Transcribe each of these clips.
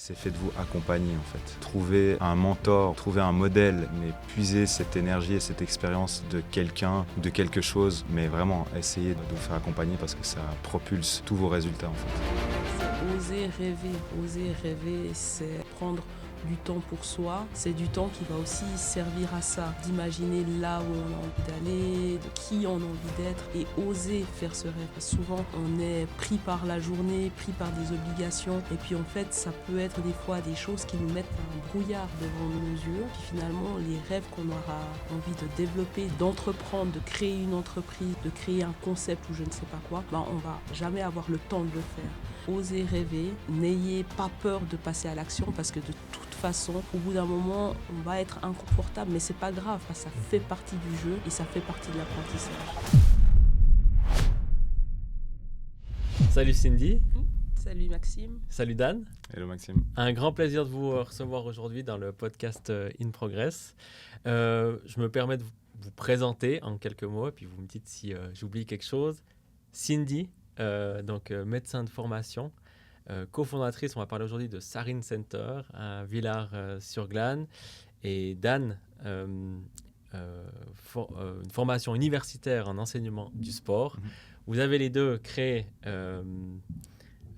c'est faites-vous accompagner en fait. Trouvez un mentor, trouvez un modèle, mais puisez cette énergie et cette expérience de quelqu'un, de quelque chose, mais vraiment essayez de vous faire accompagner parce que ça propulse tous vos résultats en fait. Oser rêver. Oser rêver, c'est prendre du temps pour soi. C'est du temps qui va aussi servir à ça, d'imaginer là où on a envie d'aller, de qui on a envie d'être et oser faire ce rêve. Souvent, on est pris par la journée, pris par des obligations et puis en fait, ça peut être des fois des choses qui nous mettent un brouillard devant nos yeux. Puis finalement, les rêves qu'on aura envie de développer, d'entreprendre, de créer une entreprise, de créer un concept ou je ne sais pas quoi, on va jamais avoir le temps de le faire. Osez rêver, n'ayez pas peur de passer à l'action parce que de toute façon, au bout d'un moment, on va être inconfortable, mais c'est pas grave, parce que ça fait partie du jeu et ça fait partie de l'apprentissage. Salut Cindy. Salut Maxime. Salut Dan. Hello Maxime. Un grand plaisir de vous recevoir aujourd'hui dans le podcast In Progress. Je me permets de vous présenter en quelques mots, et puis vous me dites si j'oublie quelque chose. Cindy, médecin de formation, cofondatrice, on va parler aujourd'hui de Sarine Center à Villars-sur-Glâne, et Dan, une formation universitaire en enseignement du sport. Vous avez les deux créé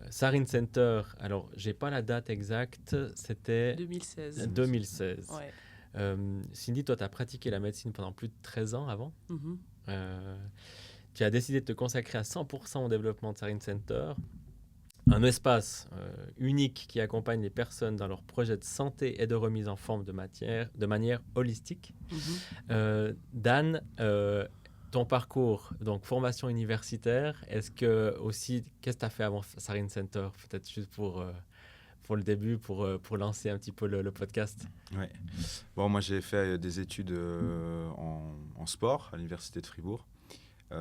Sarine Center. Alors, j'ai pas la date exacte, c'était 2016. 2016. Ouais. Cindy, toi, tu as pratiqué la médecine pendant plus de 13 ans avant. Mm-hmm. Tu as décidé de te consacrer à 100% au développement de Sarine Center, un espace unique qui accompagne les personnes dans leurs projets de santé et de remise en forme de manière holistique. Mm-hmm. Dan, ton parcours, donc formation universitaire, qu'est-ce que tu as fait avant Sarine Center? Peut-être juste pour le début, pour lancer un petit peu le podcast. Ouais. Bon, moi j'ai fait des études en sport à l'université de Fribourg,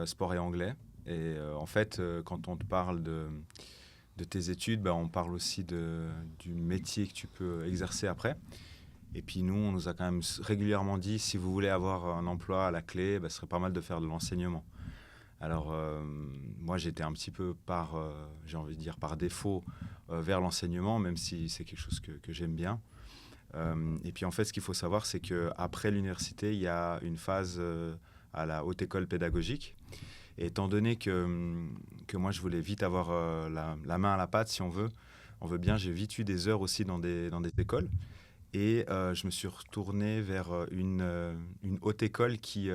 sport et anglais. Et en fait, quand on te parle de tes études, on parle aussi du métier que tu peux exercer après. Et puis nous, on nous a quand même régulièrement dit, si vous voulez avoir un emploi à la clé, ce serait pas mal de faire de l'enseignement. Alors moi, j'étais un petit peu par défaut vers l'enseignement, même si c'est quelque chose que j'aime bien. Et puis en fait, ce qu'il faut savoir, c'est qu'après l'université, il y a une phase à la haute école pédagogique. Et étant donné que moi, je voulais vite avoir la main à la pâte, si on veut bien, j'ai vite eu des heures aussi dans des écoles. Et je me suis retourné vers une haute école qui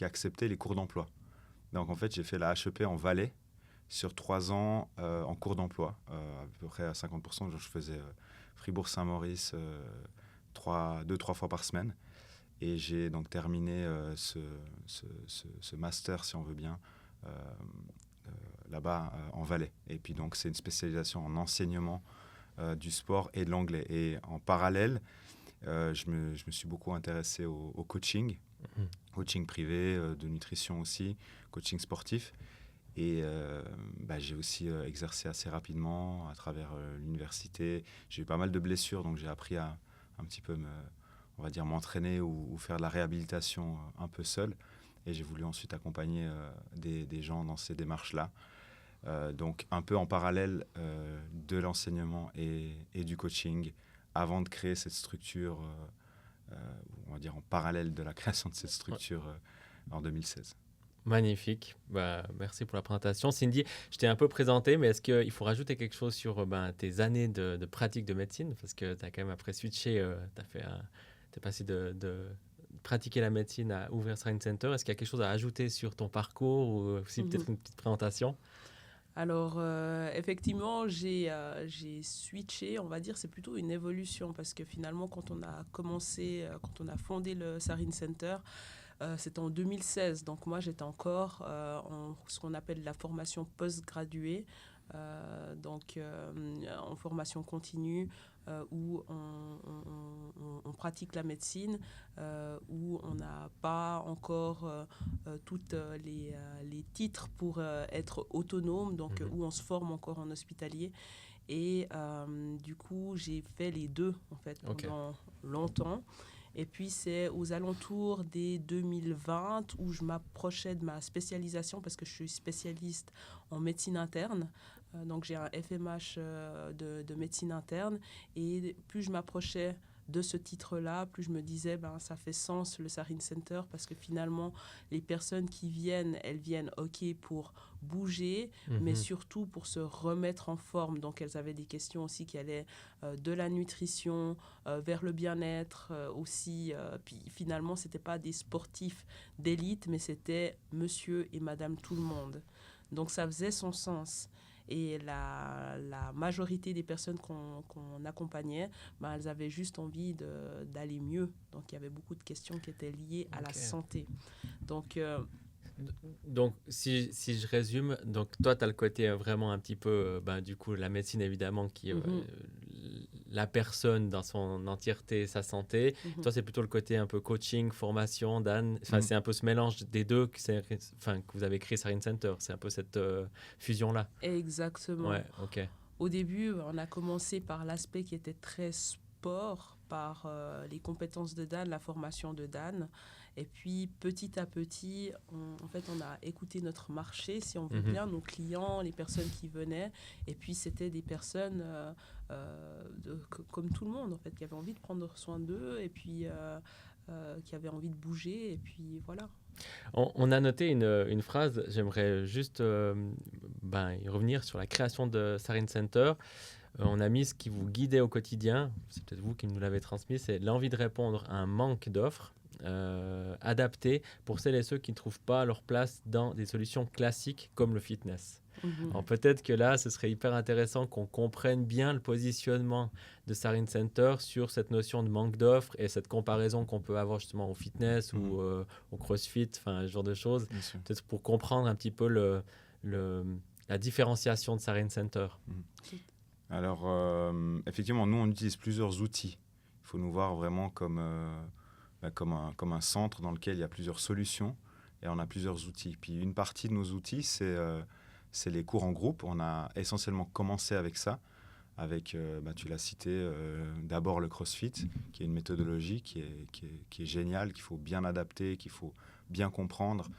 acceptait les cours d'emploi. Donc en fait, j'ai fait la HEP en Valais sur 3 ans en cours d'emploi, à peu près à 50%. Je faisais Fribourg-Saint-Maurice 2-3 fois par semaine. Et j'ai donc terminé ce master, si on veut bien, là-bas en Valais. Et puis donc c'est une spécialisation en enseignement du sport et de l'anglais. Et en parallèle, je me suis beaucoup intéressé au coaching, coaching privé, de nutrition aussi, coaching sportif. Et j'ai aussi exercé assez rapidement à travers l'université. J'ai eu pas mal de blessures, donc j'ai appris à un petit peu m'entraîner ou faire de la réhabilitation un peu seul. Et j'ai voulu ensuite accompagner des gens dans ces démarches-là. Donc un peu en parallèle de l'enseignement et du coaching, avant de créer cette structure, on va dire en parallèle de la création de cette structure en 2016. Magnifique. Merci pour la présentation. Cindy, je t'ai un peu présenté, mais est-ce qu'il faut rajouter quelque chose sur tes années de pratique de médecine? Parce que tu as quand même après switché, t'es passé de pratiquer la médecine à ouvrir Sarine Center. Est-ce qu'il y a quelque chose à ajouter sur ton parcours ou aussi peut-être une petite présentation? Alors, effectivement, j'ai switché, on va dire, c'est plutôt une évolution parce que finalement, quand on a fondé le Sarine Center, c'était en 2016. Donc, moi, j'étais encore en ce qu'on appelle la formation post-graduée, en formation continue, où on pratique la médecine, où on n'a pas encore toutes les titres pour être autonome, donc où on se forme encore en hospitalier. Et du coup, j'ai fait les deux, en fait, pendant longtemps. Et puis, c'est aux alentours des 2020 où je m'approchais de ma spécialisation parce que je suis spécialiste en médecine interne. Donc j'ai un FMH de médecine interne. Et plus je m'approchais de ce titre-là, plus je me disais, ça fait sens le Sarin Center, parce que finalement, les personnes qui viennent, elles viennent, pour bouger, mais surtout pour se remettre en forme. Donc, elles avaient des questions aussi qui allaient de la nutrition vers le bien-être aussi. Puis finalement, ce n'était pas des sportifs d'élite, mais c'était monsieur et madame tout le monde. Donc, ça faisait son sens. Et la majorité des personnes qu'on accompagnait, elles avaient juste envie d'aller mieux. Donc, il y avait beaucoup de questions qui étaient liées à la santé. Donc si je résume, donc toi, tu as le côté vraiment un petit peu, du coup, la médecine, évidemment, qui la personne dans son entièreté, sa santé. Toi, c'est plutôt le côté un peu coaching, formation, Dan. C'est un peu ce mélange des deux que vous avez créé Sarin Center. C'est un peu cette fusion-là. Exactement. Ouais, ok. Au début, on a commencé par l'aspect qui était très sport, par les compétences de Dan, la formation de Dan. Et puis, petit à petit, on a écouté notre marché, si on veut bien, nos clients, les personnes qui venaient. Et puis, c'était des personnes comme tout le monde, en fait, qui avaient envie de prendre soin d'eux et puis qui avaient envie de bouger. Et puis, voilà. On a noté une phrase, j'aimerais juste y revenir sur la création de Sarin Center. On a mis ce qui vous guidait au quotidien, c'est peut-être vous qui nous l'avez transmis, c'est l'envie de répondre à un manque d'offres adaptées pour celles et ceux qui ne trouvent pas leur place dans des solutions classiques comme le fitness. Alors peut-être que là, ce serait hyper intéressant qu'on comprenne bien le positionnement de Sarin Center sur cette notion de manque d'offres et cette comparaison qu'on peut avoir justement au fitness ou au CrossFit, ce genre de choses. Peut-être pour comprendre un petit peu la différenciation de Sarin Center. Alors, effectivement, nous, on utilise plusieurs outils. Il faut nous voir vraiment comme un centre dans lequel il y a plusieurs solutions et on a plusieurs outils. Puis une partie de nos outils, c'est les cours en groupe. On a essentiellement commencé avec ça, avec, tu l'as cité, d'abord le CrossFit, qui est une méthodologie qui est géniale, qu'il faut bien adapter, qu'il faut bien comprendre,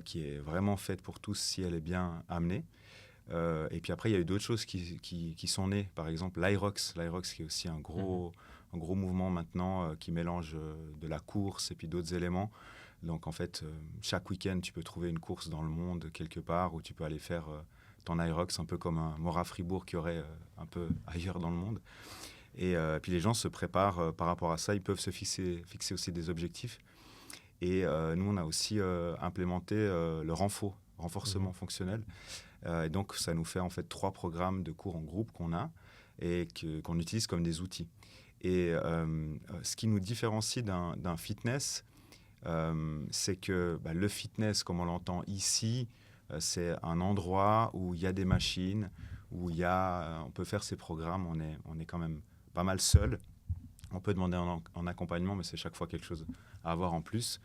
qui est vraiment faite pour tous si elle est bien amenée. Et puis après, il y a eu d'autres choses qui sont nées. Par exemple, l'Irox qui est aussi un gros mouvement maintenant qui mélange de la course et puis d'autres éléments. Donc en fait, chaque week-end, tu peux trouver une course dans le monde quelque part où tu peux aller faire ton Irox, un peu comme un Mora Fribourg qui aurait un peu ailleurs dans le monde. Et puis les gens se préparent par rapport à ça. Ils peuvent se fixer aussi des objectifs. Et nous, on a aussi implémenté le renforcement fonctionnel. Et donc, ça nous fait en fait 3 programmes de cours en groupe qu'on a et qu'on utilise comme des outils. Et ce qui nous différencie d'un fitness, c'est que le fitness, comme on l'entend ici, c'est un endroit où il y a des machines, où on peut faire ses programmes, on est quand même pas mal seul. On peut demander en accompagnement, mais c'est chaque fois quelque chose à avoir en plus.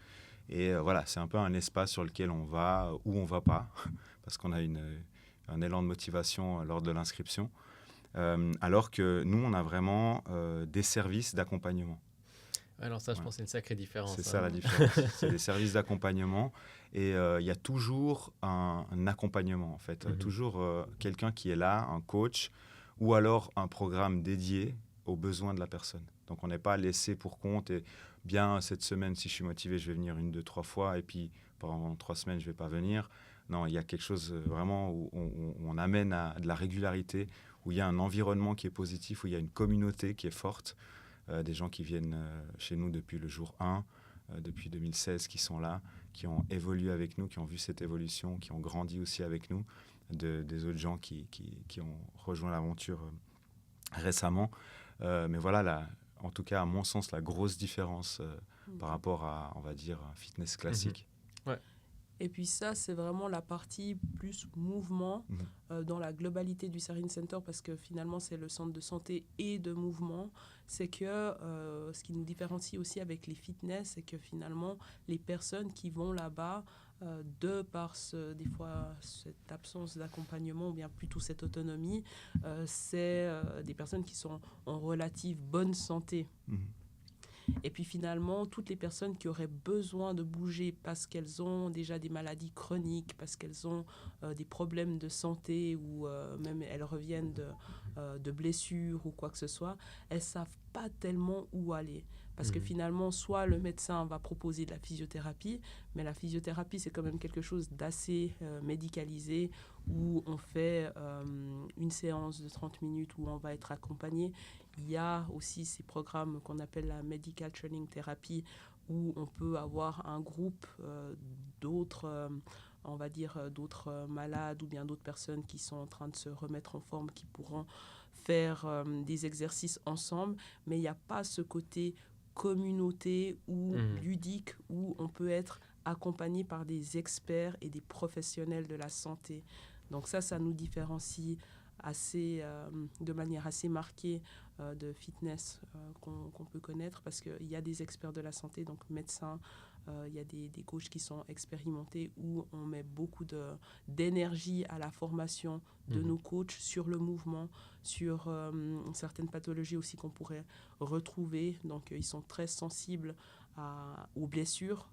Et voilà, c'est un peu un espace sur lequel on va ou on ne va pas, parce qu'on a un élan de motivation lors de l'inscription. Alors que nous, on a vraiment des services d'accompagnement. Alors ça, je pense que c'est une sacrée différence. C'est ça la différence. C'est des services d'accompagnement. Et il y a toujours un accompagnement, en fait. Toujours quelqu'un qui est là, un coach, ou alors un programme dédié aux besoins de la personne. Donc, on n'est pas laissé pour compte. Et bien, cette semaine, si je suis motivé, je vais venir 1, 2, 3 fois. Et puis, pendant 3 semaines, je ne vais pas venir. Non, il y a quelque chose vraiment où on amène à de la régularité, où il y a un environnement qui est positif, où il y a une communauté qui est forte. Des gens qui viennent chez nous depuis le jour 1, depuis 2016, qui sont là, qui ont évolué avec nous, qui ont vu cette évolution, qui ont grandi aussi avec nous, des autres gens qui ont rejoint l'aventure récemment. Mais voilà, en tout cas, à mon sens, la grosse différence par rapport à, on va dire, un fitness classique. Ouais. Et puis ça, c'est vraiment la partie plus mouvement dans la globalité du Sarin Center, parce que finalement, c'est le centre de santé et de mouvement. C'est que ce qui nous différencie aussi avec les fitness, c'est que finalement, les personnes qui vont là-bas, de par des fois cette absence d'accompagnement, ou bien plutôt cette autonomie, c'est des personnes qui sont en relative bonne santé. Et puis finalement, toutes les personnes qui auraient besoin de bouger parce qu'elles ont déjà des maladies chroniques, parce qu'elles ont des problèmes de santé ou même elles reviennent de blessures ou quoi que ce soit, elles ne savent pas tellement où aller. Parce que finalement, soit le médecin va proposer de la physiothérapie, mais la physiothérapie, c'est quand même quelque chose d'assez médicalisé, où on fait une séance de 30 minutes où on va être accompagné. Il y a aussi ces programmes qu'on appelle la Medical Training Therapy, où on peut avoir un groupe d'autres, on va dire, d'autres malades ou bien d'autres personnes qui sont en train de se remettre en forme, qui pourront faire des exercices ensemble, mais il n'y a pas ce côté communauté ou ludique où on peut être accompagné par des experts et des professionnels de la santé. Donc ça nous différencie de manière assez marquée de fitness qu'on peut connaître, parce qu'il y a des experts de la santé, donc médecins, il y a des coachs qui sont expérimentés, où on met beaucoup d'énergie à la formation de nos coachs sur le mouvement, sur certaines pathologies aussi qu'on pourrait retrouver. Donc ils sont très sensibles aux blessures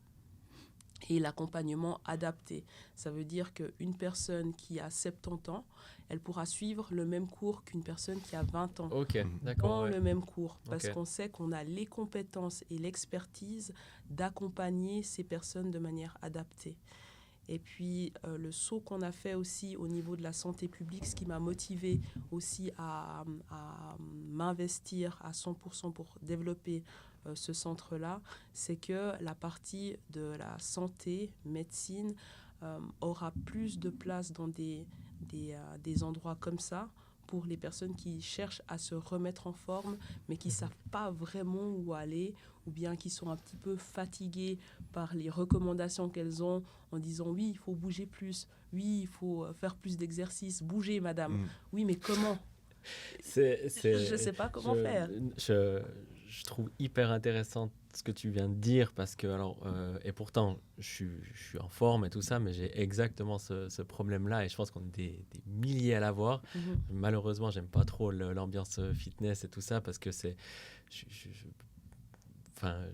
et l'accompagnement adapté. Ça veut dire qu'une personne qui a 70 ans, elle pourra suivre le même cours qu'une personne qui a 20 ans. Ok, d'accord. Dans le même cours, parce qu'on sait qu'on a les compétences et l'expertise d'accompagner ces personnes de manière adaptée. Et puis, le saut qu'on a fait aussi au niveau de la santé publique, ce qui m'a motivée aussi à m'investir à 100% pour développer ce centre-là, c'est que la partie de la santé, médecine, aura plus de place dans des endroits comme ça, pour les personnes qui cherchent à se remettre en forme, mais qui ne savent pas vraiment où aller, ou bien qui sont un petit peu fatiguées par les recommandations qu'elles ont, en disant oui, il faut bouger plus, oui, il faut faire plus d'exercices, bougez madame. Oui, mais comment ? Je ne sais pas comment faire. Je trouve hyper intéressant ce que tu viens de dire, parce que, et pourtant, je suis en forme et tout ça, mais j'ai exactement ce problème-là, et je pense qu'on est des milliers à l'avoir. Malheureusement, j'aime pas trop l'ambiance fitness et tout ça, parce que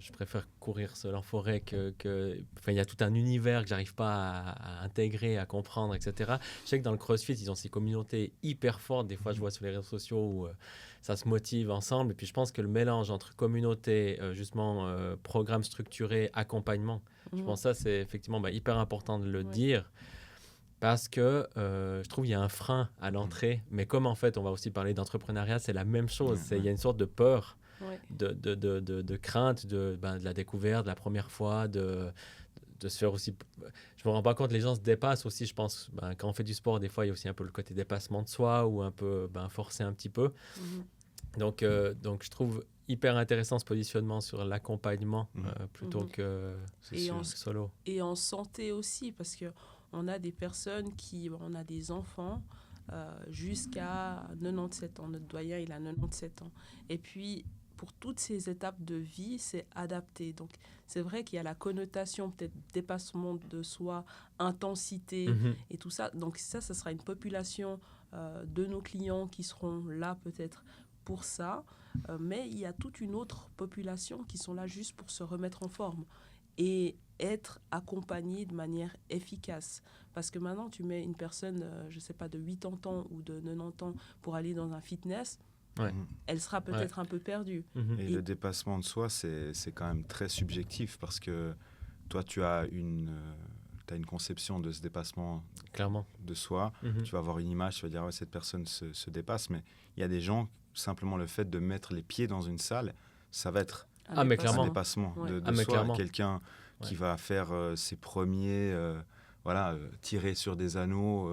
je préfère courir seul en forêt il y a tout un univers que j'arrive pas à intégrer, à comprendre, etc. Je sais que dans le CrossFit, ils ont ces communautés hyper fortes. Des fois, je vois sur les réseaux sociaux où ça se motive ensemble. Et puis, je pense que le mélange entre communauté, justement, programme structuré, accompagnement, je pense que ça, c'est effectivement hyper important de le dire. Parce que je trouve qu'il y a un frein à l'entrée. Mais comme en fait, on va aussi parler d'entrepreneuriat, c'est la même chose. Il y a une sorte de peur. De crainte de la découverte, de la première fois, de se faire aussi... Je me rends pas compte, les gens se dépassent aussi, je pense. Quand on fait du sport, des fois, il y a aussi un peu le côté dépassement de soi, ou un peu forcer un petit peu. Donc, je trouve hyper intéressant ce positionnement sur l'accompagnement plutôt que solo. Et en santé aussi, parce qu'on a des personnes on a des enfants jusqu'à 97 ans. Notre doyen, il a 97 ans. Et puis, pour toutes ces étapes de vie, c'est adapté. Donc, c'est vrai qu'il y a la connotation, peut-être dépassement de soi, intensité et tout ça. Donc, ça sera une population de nos clients qui seront là peut-être pour ça. Mais il y a toute une autre population qui sont là juste pour se remettre en forme et être accompagnés de manière efficace. Parce que maintenant, tu mets une personne, je ne sais pas, de 80 ans ou de 90 ans pour aller dans un fitness, elle sera peut-être un peu perdue. Et le dépassement de soi, c'est quand même très subjectif, parce que toi, tu as une conception de ce dépassement clairement de soi. Tu vas avoir une image, tu vas dire cette personne se dépasse, mais il y a des gens, simplement le fait de mettre les pieds dans une salle, ça va être un dépassement de soi. Clairement. Quelqu'un qui va faire ses premiers, tirer sur des anneaux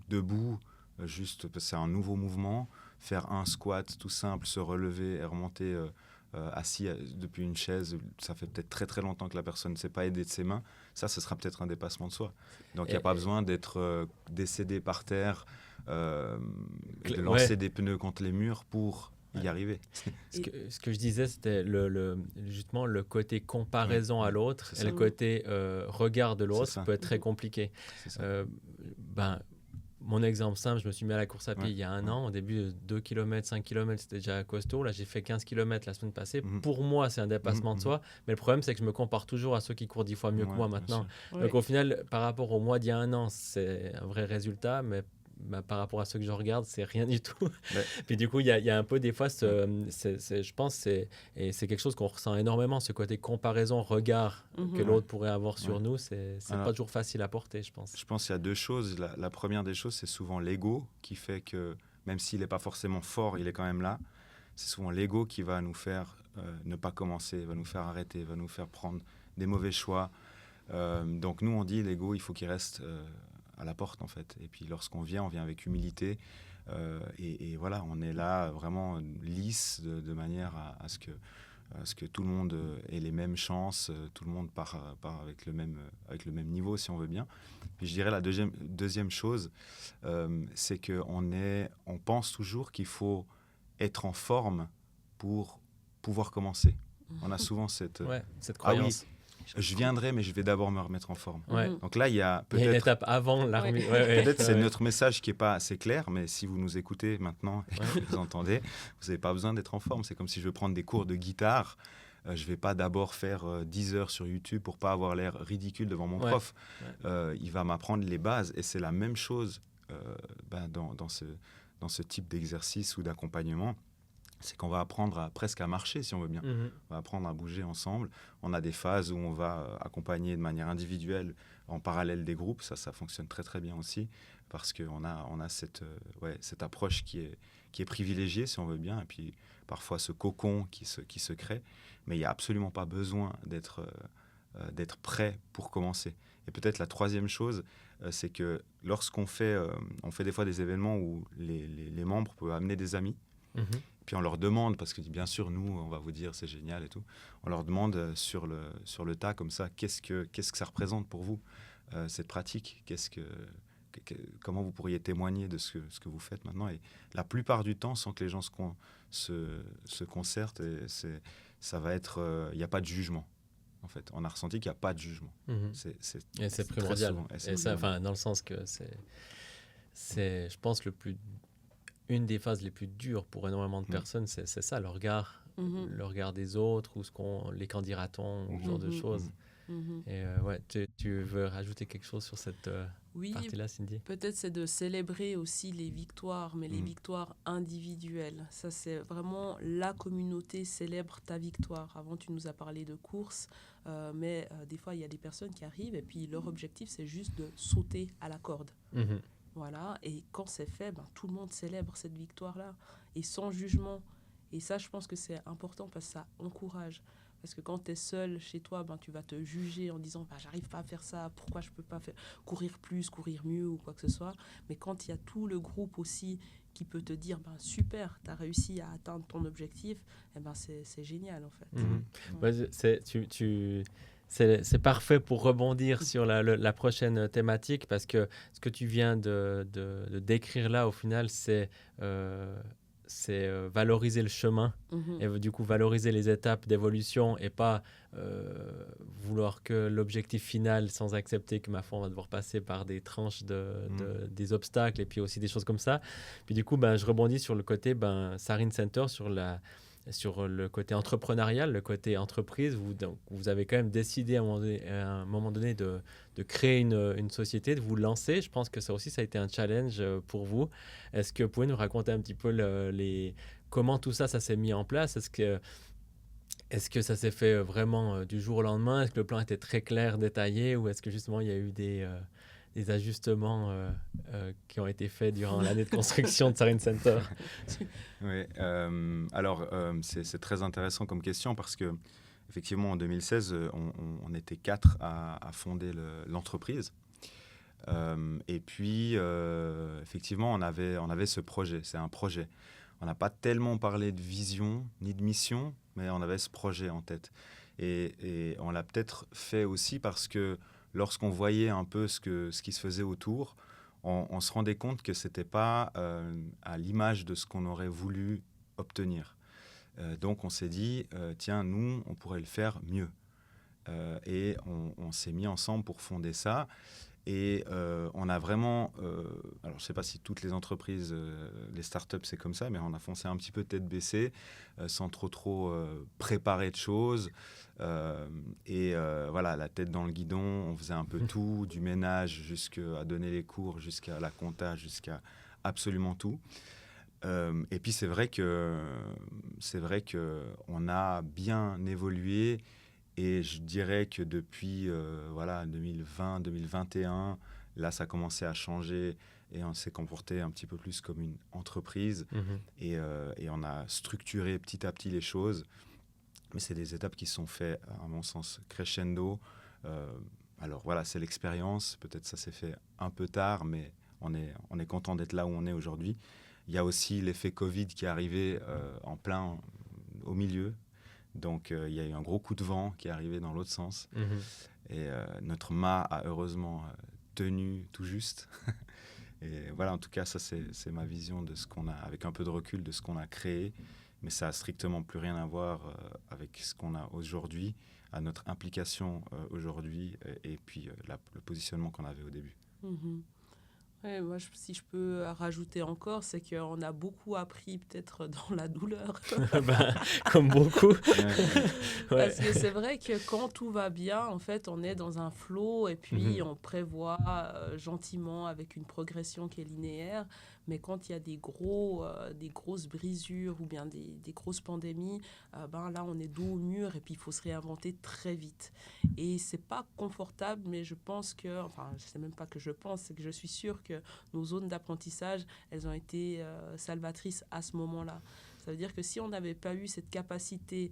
debout, juste parce que c'est un nouveau mouvement, faire un squat tout simple, se relever et remonter assis depuis une chaise, ça fait peut-être très très longtemps que la personne ne s'est pas aidée de ses mains, ça, ce sera peut-être un dépassement de soi. Donc il n'y a pas besoin d'être décédé par terre, de lancer des pneus contre les murs pour y arriver. Ce que je disais, c'était justement le côté comparaison à l'autre, et le côté regard de l'autre peut être très compliqué. mon exemple simple, je me suis mis à la course à pied il y a un an. Au début, 2 km, 5 km, c'était déjà costaud. Là, j'ai fait 15 km la semaine passée. Pour moi, c'est un dépassement de soi. Mais le problème, c'est que je me compare toujours à ceux qui courent 10 fois mieux que moi maintenant. Donc, au final, par rapport au mois d'il y a un an, c'est un vrai résultat. Mais par rapport à ceux que je regarde, c'est rien du tout. Puis du coup, il y a un peu des fois, je pense, et c'est quelque chose qu'on ressent énormément, ce côté comparaison, regard que l'autre pourrait avoir sur nous, c'est pas toujours facile à porter, je pense. Je pense qu'il y a deux choses. La première des choses, c'est souvent l'ego qui fait que, même s'il n'est pas forcément fort, il est quand même là. C'est souvent l'ego qui va nous faire ne pas commencer, va nous faire arrêter, va nous faire prendre des mauvais choix. Donc nous, on dit l'ego, il faut qu'il reste à la porte, en fait. Et puis lorsqu'on vient, on vient avec humilité. Et voilà, on est là vraiment lisse de manière à ce que tout le monde ait les mêmes chances, tout le monde part avec le même niveau, si on veut bien. Puis je dirais la deuxième chose, c'est qu'on pense toujours qu'il faut être en forme pour pouvoir commencer. On a souvent cette croyance. Ah oui, je viendrai, mais je vais d'abord me remettre en forme. Donc là, il y a peut-être... Il y a une étape avant la remise. Peut-être c'est notre message qui n'est pas assez clair, mais si vous nous écoutez maintenant et que vous entendez, vous n'avez pas besoin d'être en forme. C'est comme si je veux prendre des cours de guitare. Je ne vais pas d'abord faire 10 heures sur YouTube pour ne pas avoir l'air ridicule devant mon prof. Il va m'apprendre les bases. Et c'est la même chose dans ce type d'exercice ou d'accompagnement. C'est qu'on va apprendre presque à marcher, si on veut bien. On va apprendre à bouger ensemble. On a des phases où on va accompagner de manière individuelle, en parallèle des groupes. Ça fonctionne très, très bien aussi, parce qu'on a cette approche qui est privilégiée, si on veut bien, et puis parfois ce cocon qui se crée. Mais il n'y a absolument pas besoin d'être prêt pour commencer. Et peut-être la troisième chose, c'est que lorsqu'on fait des fois des événements où les membres peuvent amener des amis, puis on leur demande, parce que bien sûr, nous, on va vous dire c'est génial et tout, on leur demande sur le tas comme ça, qu'est-ce que ça représente pour vous, cette pratique, comment vous pourriez témoigner de ce que vous faites maintenant. Et la plupart du temps, sans que les gens se concertent, ça va être, il n'y a pas de jugement. En fait, on a ressenti qu'il n'y a pas de jugement. C'est primordial. Et ça, dans le sens que c'est, je pense, une des phases les plus dures pour énormément de personnes, c'est ça, le regard des autres, ou les qu'en dira-t-on, ou ce genre de choses. Et tu veux rajouter quelque chose sur cette partie-là, Cindy? Peut-être c'est de célébrer aussi les victoires, mais les victoires individuelles. Ça, c'est vraiment la communauté célèbre ta victoire. Avant, tu nous as parlé de course, mais des fois, il y a des personnes qui arrivent et puis leur objectif, c'est juste de sauter à la corde. Voilà, et quand c'est fait, tout le monde célèbre cette victoire-là, et sans jugement. Et ça, je pense que c'est important parce que ça encourage. Parce que quand tu es seul chez toi, tu vas te juger en disant j'arrive pas à faire ça, pourquoi je peux pas courir plus, courir mieux ou quoi que ce soit. Mais quand il y a tout le groupe aussi qui peut te dire super, tu as réussi à atteindre ton objectif, c'est génial en fait. C'est parfait pour rebondir sur la prochaine thématique, parce que ce que tu viens de décrire là, au final, c'est valoriser le chemin et du coup valoriser les étapes d'évolution, et pas vouloir que l'objectif final, sans accepter que ma foi on va devoir passer par des tranches des obstacles et puis aussi des choses comme ça. Puis du coup je rebondis sur le côté Sarine Center, sur le côté entrepreneurial, le côté entreprise. Vous avez quand même décidé à un moment donné de créer une société, de vous lancer. Je pense que ça aussi, ça a été un challenge pour vous. Est-ce que vous pouvez nous raconter un petit peu comment tout ça s'est mis en place? Est-ce que ça s'est fait vraiment du jour au lendemain? Est-ce que le plan était très clair, détaillé, ou est-ce que justement il y a eu des ajustements qui ont été faits durant l'année de construction de Sarine Center? Oui, alors c'est très intéressant comme question, parce que effectivement en 2016 on était 4 à fonder l'entreprise, et puis effectivement on avait ce projet. C'est un projet. On n'a pas tellement parlé de vision ni de mission, mais on avait ce projet en tête, et on l'a peut-être fait aussi parce que lorsqu'on voyait un peu ce qui se faisait autour, on se rendait compte que ce n'était pas à l'image de ce qu'on aurait voulu obtenir. Donc on s'est dit, tiens, nous, on pourrait le faire mieux. Et on s'est mis ensemble pour fonder ça. Et on a vraiment, alors je ne sais pas si toutes les entreprises, les startups, c'est comme ça, mais on a foncé un petit peu tête baissée, sans trop préparer de choses. Voilà, la tête dans le guidon, on faisait un peu tout, du ménage jusqu'à donner les cours, jusqu'à la compta, jusqu'à absolument tout. Et puis c'est vrai que on a bien évolué. Et je dirais que depuis 2020, 2021, là, ça a commencé à changer et on s'est comporté un petit peu plus comme une entreprise. Et on a structuré petit à petit les choses. Mais c'est des étapes qui sont faites, à mon sens, crescendo. Alors voilà, c'est l'expérience. Peut-être ça s'est fait un peu tard, mais on est content d'être là où on est aujourd'hui. Il y a aussi l'effet Covid qui est arrivé en plein au milieu. Donc, il y a eu un gros coup de vent qui est arrivé dans l'autre sens. Et notre mât a heureusement tenu tout juste. Et voilà, en tout cas, ça, c'est ma vision de ce qu'on a, avec un peu de recul, de ce qu'on a créé. Mais ça n'a strictement plus rien à voir avec ce qu'on a aujourd'hui, à notre implication aujourd'hui, et puis le positionnement qu'on avait au début. Ouais, moi, si je peux rajouter encore, c'est qu'on a beaucoup appris peut-être dans la douleur. Comme beaucoup. Parce que c'est vrai que quand tout va bien, en fait, on est dans un flow et puis on prévoit gentiment avec une progression qui est linéaire. Mais quand il y a des grosses brisures ou bien des grosses pandémies, là, on est dos au mur et puis il faut se réinventer très vite. Et c'est pas confortable, mais je pense que, enfin, c'est même pas que je pense, c'est que je suis sûre que nos zones d'apprentissage, elles ont été salvatrices à ce moment-là. Ça veut dire que si on n'avait pas eu cette capacité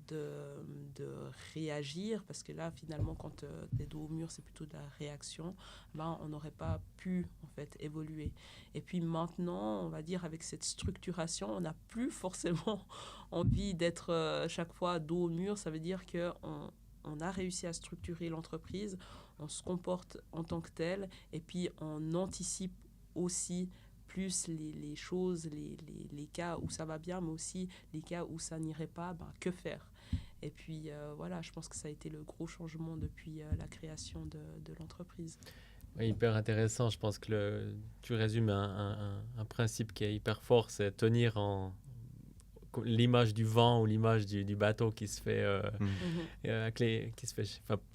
de réagir, parce que là, finalement, quand tu es dos au mur, c'est plutôt de la réaction, on n'aurait pas pu, en fait, évoluer. Et puis maintenant, on va dire, avec cette structuration, on n'a plus forcément envie d'être chaque fois dos au mur. Ça veut dire qu'on a réussi à structurer l'entreprise, on se comporte en tant que tel, et puis on anticipe aussi plus les choses, les cas où ça va bien, mais aussi les cas où ça n'irait pas, que faire? Et puis voilà, je pense que ça a été le gros changement depuis la création de l'entreprise. Oui, hyper intéressant. Je pense que tu résumes un principe qui est hyper fort, c'est tenir en l'image du vent ou l'image du bateau qui se fait,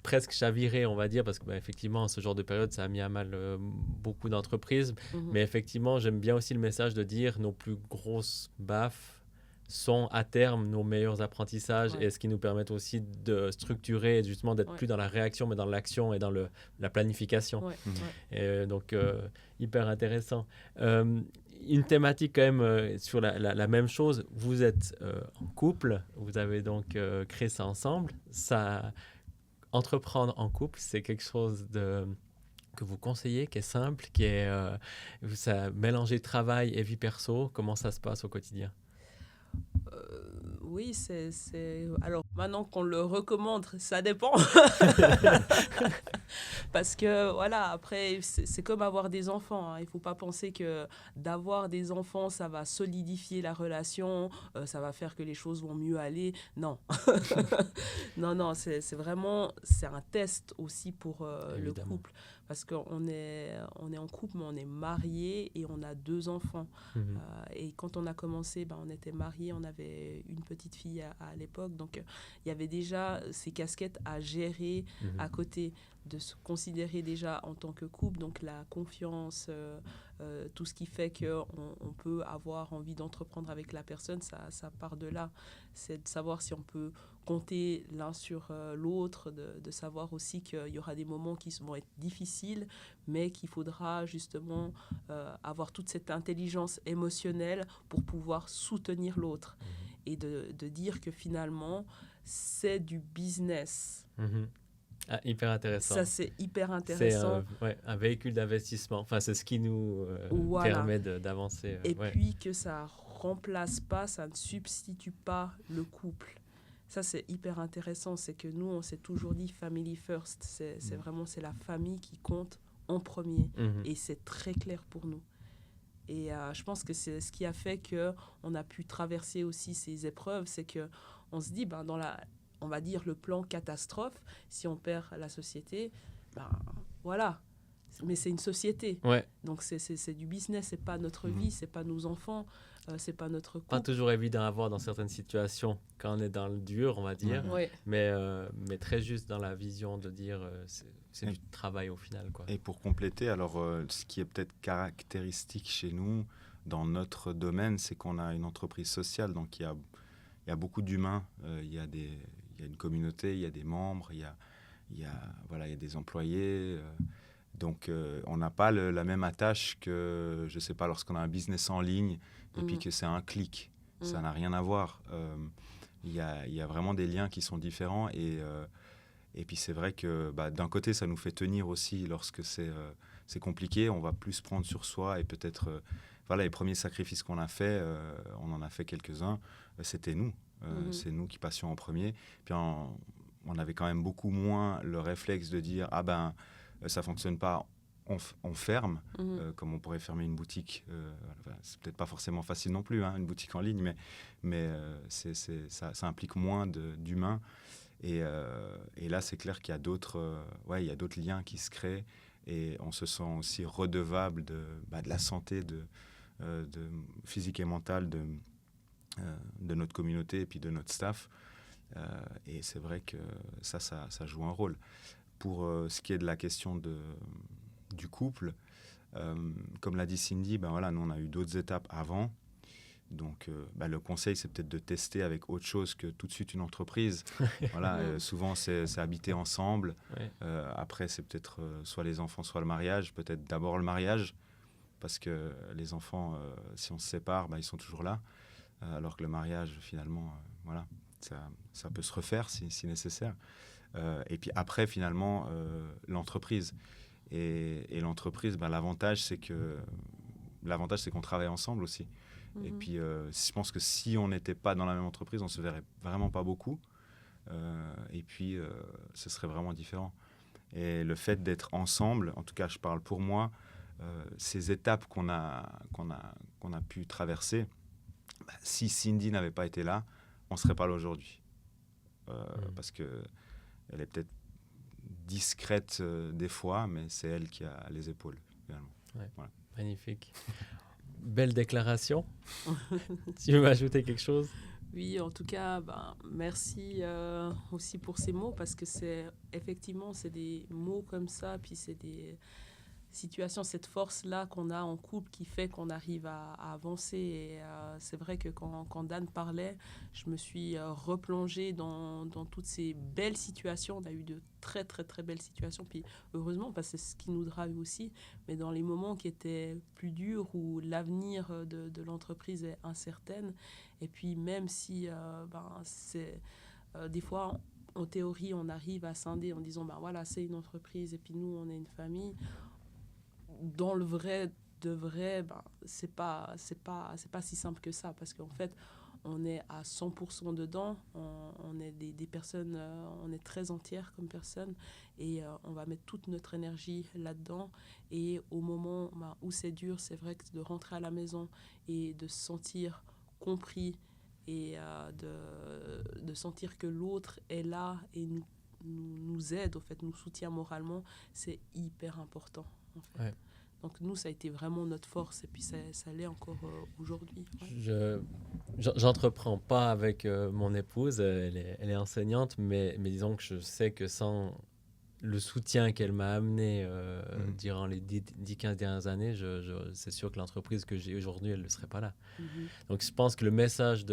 presque chavirer, on va dire, parce que effectivement, ce genre de période, ça a mis à mal beaucoup d'entreprises. Mais effectivement, j'aime bien aussi le message de dire nos plus grosses baffes sont à terme nos meilleurs apprentissages et ce qui nous permet aussi de structurer et justement d'être plus dans la réaction, mais dans l'action et dans la planification. Et donc, hyper intéressant. Une thématique quand même sur la même chose. Vous êtes en couple, vous avez donc créé ça ensemble. Entreprendre en couple, c'est quelque chose que vous conseillez, qui est simple, qui est ça mélanger travail et vie perso. Comment ça se passe au quotidien? Oui, alors maintenant qu'on le recommande, ça dépend. Parce que voilà, après, c'est comme avoir des enfants. Il ne faut pas penser que d'avoir des enfants, ça va solidifier la relation, ça va faire que les choses vont mieux aller. Non. Non, c'est vraiment, c'est un test aussi pour le couple. Parce qu'on est en couple, mais on est mariés et on a 2 enfants. Et quand on a commencé, on était mariés, on avait une petite fille à l'époque. Donc, il y avait déjà ces casquettes à gérer à côté, de se considérer déjà en tant que couple. Donc, la confiance, tout ce qui fait qu'on peut avoir envie d'entreprendre avec la personne, ça part de là. C'est de savoir si on peut compter l'un sur l'autre, de savoir aussi qu'il y aura des moments qui vont être difficiles, mais qu'il faudra justement avoir toute cette intelligence émotionnelle pour pouvoir soutenir l'autre et de dire que finalement, c'est du business. Ah, hyper intéressant. Ça, c'est hyper intéressant. C'est un véhicule d'investissement. Enfin, c'est ce qui nous permet d'avancer. Et puis que ça remplace pas, ça ne substitue pas le couple. Ça, c'est hyper intéressant. C'est que nous, on s'est toujours dit family first. C'est vraiment, c'est la famille qui compte en premier. Et c'est très clair pour nous. Et je pense que c'est ce qui a fait qu'on a pu traverser aussi ces épreuves. C'est qu'on se dit, dans on va dire le plan catastrophe, si on perd la société, voilà, mais c'est une société. Ouais. Donc c'est du business, c'est pas notre vie, c'est pas nos enfants, c'est pas notre couple. Pas toujours évident à voir dans certaines situations quand on est dans le dur, on va dire, Ouais. mais très juste dans la vision de dire c'est du travail au final, quoi. Et pour compléter, alors ce qui est peut-être caractéristique chez nous, dans notre domaine, c'est qu'on a une entreprise sociale, donc il y a beaucoup d'humains, il y a une communauté, il y a des membres, il y a des employés. Donc, on n'a pas la même attache que, je ne sais pas, lorsqu'on a un business en ligne et puis que c'est un clic. Ça n'a rien à voir. Il y a vraiment des liens qui sont différents. Et puis, c'est vrai que d'un côté, ça nous fait tenir aussi lorsque c'est compliqué. On va plus prendre sur soi et peut-être... les premiers sacrifices qu'on a faits, on en a fait quelques-uns, c'était nous. C'est nous qui passions en premier. Puis, on avait quand même beaucoup moins le réflexe de dire « Ah ben... ça ne fonctionne pas, on ferme, comme on pourrait fermer une boutique. C'est peut-être pas forcément facile non plus, une boutique en ligne, mais ça implique moins d'humains. Et là, c'est clair qu'il y a d'autres liens qui se créent et on se sent aussi redevable de la santé physique et mentale de notre communauté et puis de notre staff. Et c'est vrai que ça joue un rôle. Pour ce qui est de la question du couple, comme l'a dit Cindy, nous, on a eu d'autres étapes avant. Donc, le conseil, c'est peut-être de tester avec autre chose que tout de suite une entreprise. Souvent, c'est habiter ensemble. Ouais. Après, c'est peut-être soit les enfants, soit le mariage. Peut-être d'abord le mariage, parce que les enfants, si on se sépare, ils sont toujours là. Alors que le mariage, finalement, ça peut se refaire si nécessaire. Et puis après, finalement, l'entreprise. Et l'entreprise, l'avantage, c'est qu'on travaille ensemble aussi. Et puis, je pense que si on n'était pas dans la même entreprise, on ne se verrait vraiment pas beaucoup. Et puis, ce serait vraiment différent. Et le fait d'être ensemble, en tout cas, je parle pour moi, ces étapes qu'on a pu traverser, si Cindy n'avait pas été là, on ne serait pas là aujourd'hui. Parce que elle est peut-être discrète des fois, mais c'est elle qui a les épaules, finalement. Ouais. Voilà. Magnifique. Belle déclaration. Tu veux m'ajouter quelque chose? Oui, en tout cas, merci aussi pour ces mots, parce que c'est des mots comme ça, puis c'est des situation, cette force-là qu'on a en couple qui fait qu'on arrive à avancer. Et c'est vrai que quand Dan parlait, je me suis replongée dans toutes ces belles situations. On a eu de très, très, très belles situations. Puis heureusement, parce que c'est ce qui nous drive aussi. Mais dans les moments qui étaient plus durs, où l'avenir de l'entreprise est incertaine, et puis même si c'est des fois... En théorie, on arrive à scinder en disant, c'est une entreprise et puis nous, on est une famille. Dans le vrai de vrai, c'est pas si simple que ça, parce qu'en fait, on est à 100% dedans, on est des personnes, on est très entières comme personnes, et on va mettre toute notre énergie là-dedans. Et au moment où c'est dur, c'est vrai que de rentrer à la maison et de se sentir compris et de sentir que l'autre est là et nous aide, au fait, nous soutient moralement, c'est hyper important, en fait. Ouais. Donc nous, ça a été vraiment notre force, et puis ça l'est encore aujourd'hui. J'entreprends pas avec mon épouse, elle est enseignante, mais disons que je sais que sans le soutien qu'elle m'a amené durant les 10-15 dernières années, c'est sûr que l'entreprise que j'ai aujourd'hui, elle ne serait pas là. Donc je pense que le message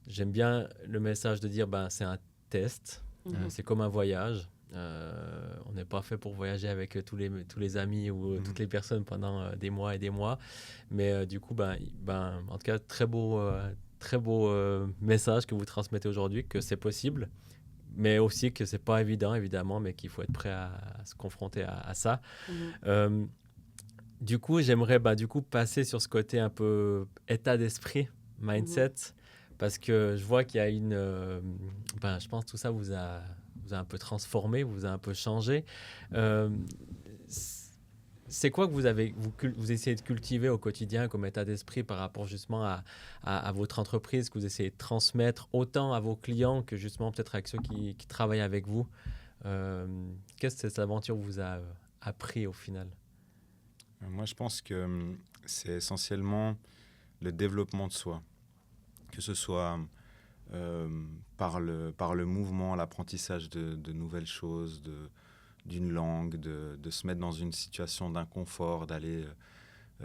j'aime bien le message de dire, c'est un test, c'est comme un voyage. On n'est pas fait pour voyager avec tous les amis ou toutes les personnes pendant des mois et des mois, mais du coup en tout cas très beau message que vous transmettez aujourd'hui, que c'est possible, mais aussi que c'est pas évident évidemment, mais qu'il faut être prêt à se confronter à ça. Du coup j'aimerais passer sur ce côté un peu état d'esprit, mindset, parce que je vois qu'il y a je pense que tout ça vous a un peu transformé, vous a un peu changé. C'est quoi que vous essayez de cultiver au quotidien comme état d'esprit par rapport justement à votre entreprise, que vous essayez de transmettre autant à vos clients que justement peut-être avec ceux qui travaillent avec vous? Qu'est-ce que cette aventure vous a appris au final? Moi, je pense que c'est essentiellement le développement de soi, que ce soit par le mouvement, l'apprentissage de nouvelles choses, d'une langue, de se mettre dans une situation d'inconfort, d'aller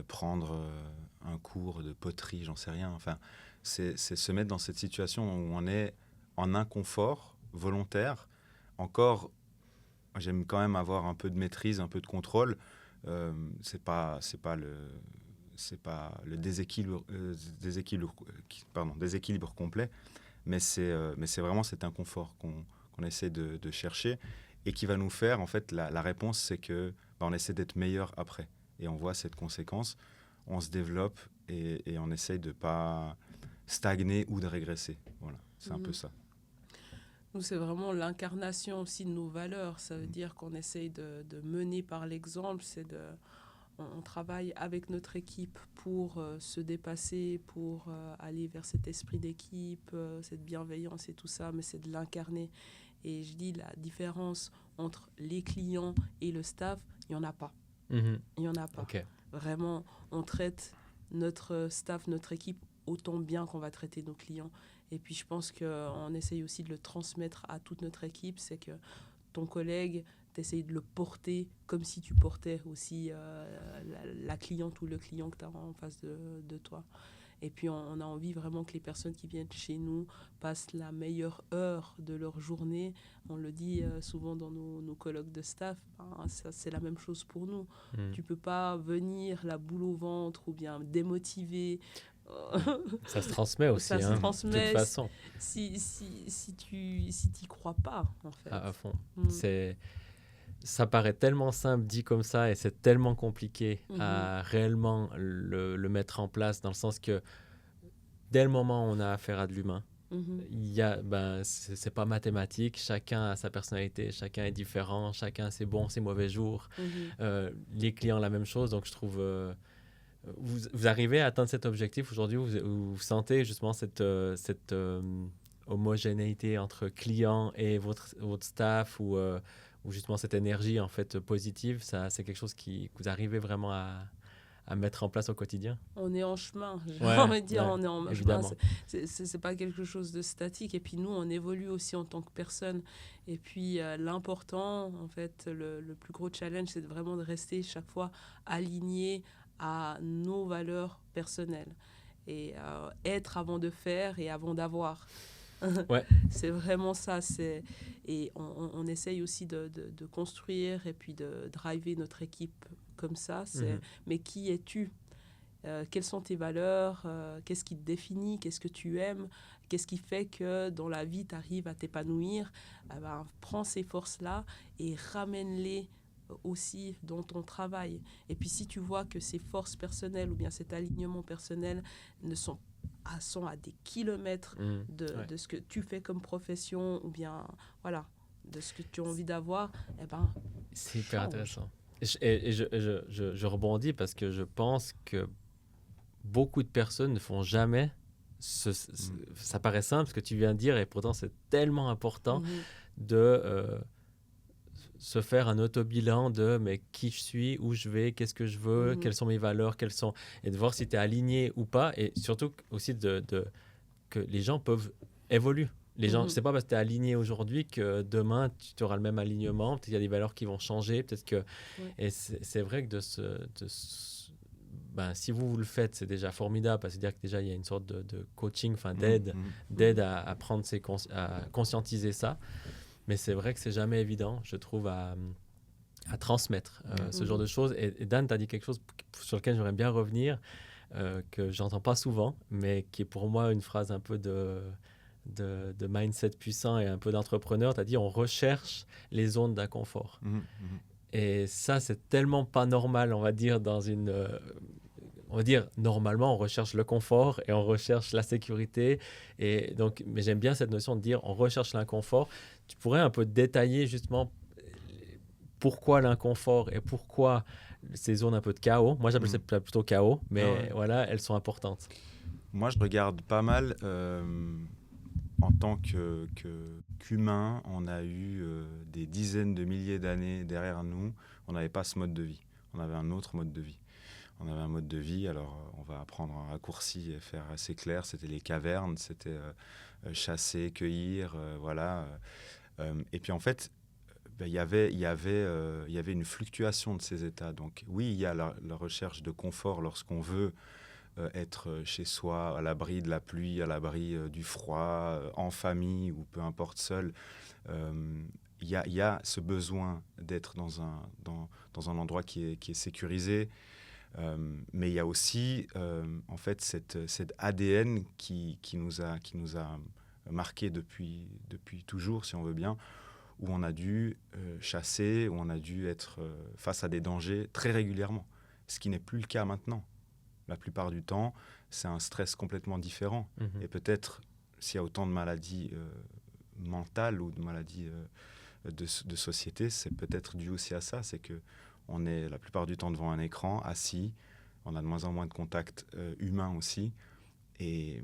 prendre un cours de poterie, j'en sais rien. Enfin, c'est se mettre dans cette situation où on est en inconfort volontaire. Encore, j'aime quand même avoir un peu de maîtrise, un peu de contrôle. C'est pas le déséquilibre complet, mais c'est vraiment cet inconfort qu'on essaie de chercher et qui va nous faire, en fait, la réponse, c'est que on essaie d'être meilleur après. Et on voit cette conséquence, on se développe et on essaye de ne pas stagner ou de régresser. Voilà, c'est un peu ça. Nous, c'est vraiment l'incarnation aussi de nos valeurs. Ça veut dire qu'on essaye de mener par l'exemple. On travaille avec notre équipe pour se dépasser, pour aller vers cet esprit d'équipe, cette bienveillance et tout ça, mais c'est de l'incarner. Et je dis, la différence entre les clients et le staff, il n'y en a pas. Il n'y en a pas. Okay. Vraiment, on traite notre staff, notre équipe autant bien qu'on va traiter nos clients. Et puis je pense qu'on essaye aussi de le transmettre à toute notre équipe, c'est que ton collègue, tu essayes de le porter comme si tu portais aussi la cliente ou le client que tu as en face de toi. Et puis on a envie vraiment que les personnes qui viennent chez nous passent la meilleure heure de leur journée. On le dit souvent dans nos colloques de staff, ça, c'est la même chose pour nous. Tu ne peux pas venir la boule au ventre ou bien démotiver. Ça se transmet aussi, ça se transmet, de toute façon. Si tu n'y crois pas, en fait. À fond. Ça paraît tellement simple dit comme ça et c'est tellement compliqué à réellement le mettre en place, dans le sens que dès le moment où on a affaire à de l'humain, c'est pas mathématique, chacun a sa personnalité, chacun est différent, chacun a ses bons, ses mauvais jours. Les clients, la même chose. Donc je trouve... Vous arrivez à atteindre cet objectif aujourd'hui, vous sentez justement cette homogénéité entre clients et votre staff, ou justement cette énergie en fait positive, ça, c'est quelque chose que vous arrivez vraiment à mettre en place au quotidien? On est en chemin, j'ai envie de dire, on est en chemin. C'est pas quelque chose de statique. Et puis nous, on évolue aussi en tant que personne. Et puis l'important, en fait, le plus gros challenge, c'est vraiment de rester chaque fois aligné à nos valeurs personnelles. Et être avant de faire et avant d'avoir. C'est vraiment ça. Et on essaye aussi de construire et puis de driver notre équipe comme ça. Mais qui es-tu? Quelles sont tes valeurs? Qu'est-ce qui te définit? Qu'est-ce que tu aimes? Qu'est-ce qui fait que dans la vie, tu arrives à t'épanouir? Prends ces forces-là et ramène-les aussi dans ton travail. Et puis si tu vois que ces forces personnelles ou bien cet alignement personnel sont à des kilomètres de ce que tu fais comme profession, ou bien voilà, de ce que tu as envie d'avoir, c'est hyper intéressant. Et je rebondis parce que je pense que beaucoup de personnes ne font jamais ça paraît simple ce que tu viens de dire, et pourtant c'est tellement important de se faire un auto-bilan de mais qui je suis, où je vais, qu'est-ce que je veux, quelles sont mes valeurs, et de voir si tu es aligné ou pas, et surtout aussi que les gens peuvent évoluer. Les gens, c'est pas parce que tu es aligné aujourd'hui que demain tu auras le même alignement. Peut-être qu'il y a des valeurs qui vont changer, peut-être que et c'est vrai que si vous le faites, c'est déjà formidable, parce que c'est-à-dire que déjà il y a une sorte de coaching, d'aide à prendre à conscientiser ça. Mais c'est vrai que c'est jamais évident, je trouve, à transmettre ce genre de choses. Et Dan, tu as dit quelque chose sur lequel j'aimerais bien revenir, que j'entends pas souvent, mais qui est pour moi une phrase un peu de mindset puissant et un peu d'entrepreneur. Tu as dit, on recherche les zones d'inconfort. Et ça, c'est tellement pas normal, on va dire, on va dire, normalement, on recherche le confort et on recherche la sécurité. Et donc, mais j'aime bien cette notion de dire, on recherche l'inconfort. Tu pourrais un peu détailler justement pourquoi l'inconfort et pourquoi ces zones un peu de chaos. Moi, j'appelle ça plutôt chaos, mais voilà, elles sont importantes. Moi, je regarde pas mal en tant qu'humain, on a eu des dizaines de milliers d'années derrière nous. On n'avait pas ce mode de vie. On avait un autre mode de vie. On avait un mode de vie, alors on va prendre un raccourci et faire assez clair. C'était les cavernes, c'était chasser, cueillir, voilà. Et puis en fait, il y avait une fluctuation de ces états. Donc oui, il y a la recherche de confort lorsqu'on veut être chez soi, à l'abri de la pluie, à l'abri du froid, en famille ou peu importe seul. Il y a ce besoin d'être dans un endroit qui est sécurisé. Mais il y a aussi en fait cet ADN qui nous a marqué depuis toujours, si on veut bien, où on a dû chasser, où on a dû être face à des dangers très régulièrement, ce qui n'est plus le cas maintenant. La plupart du temps, c'est un stress complètement différent. Et peut-être, s'il y a autant de maladies mentales ou de maladies de société, c'est peut-être dû aussi à ça. C'est qu'on est la plupart du temps devant un écran, assis, on a de moins en moins de contacts humains aussi. Et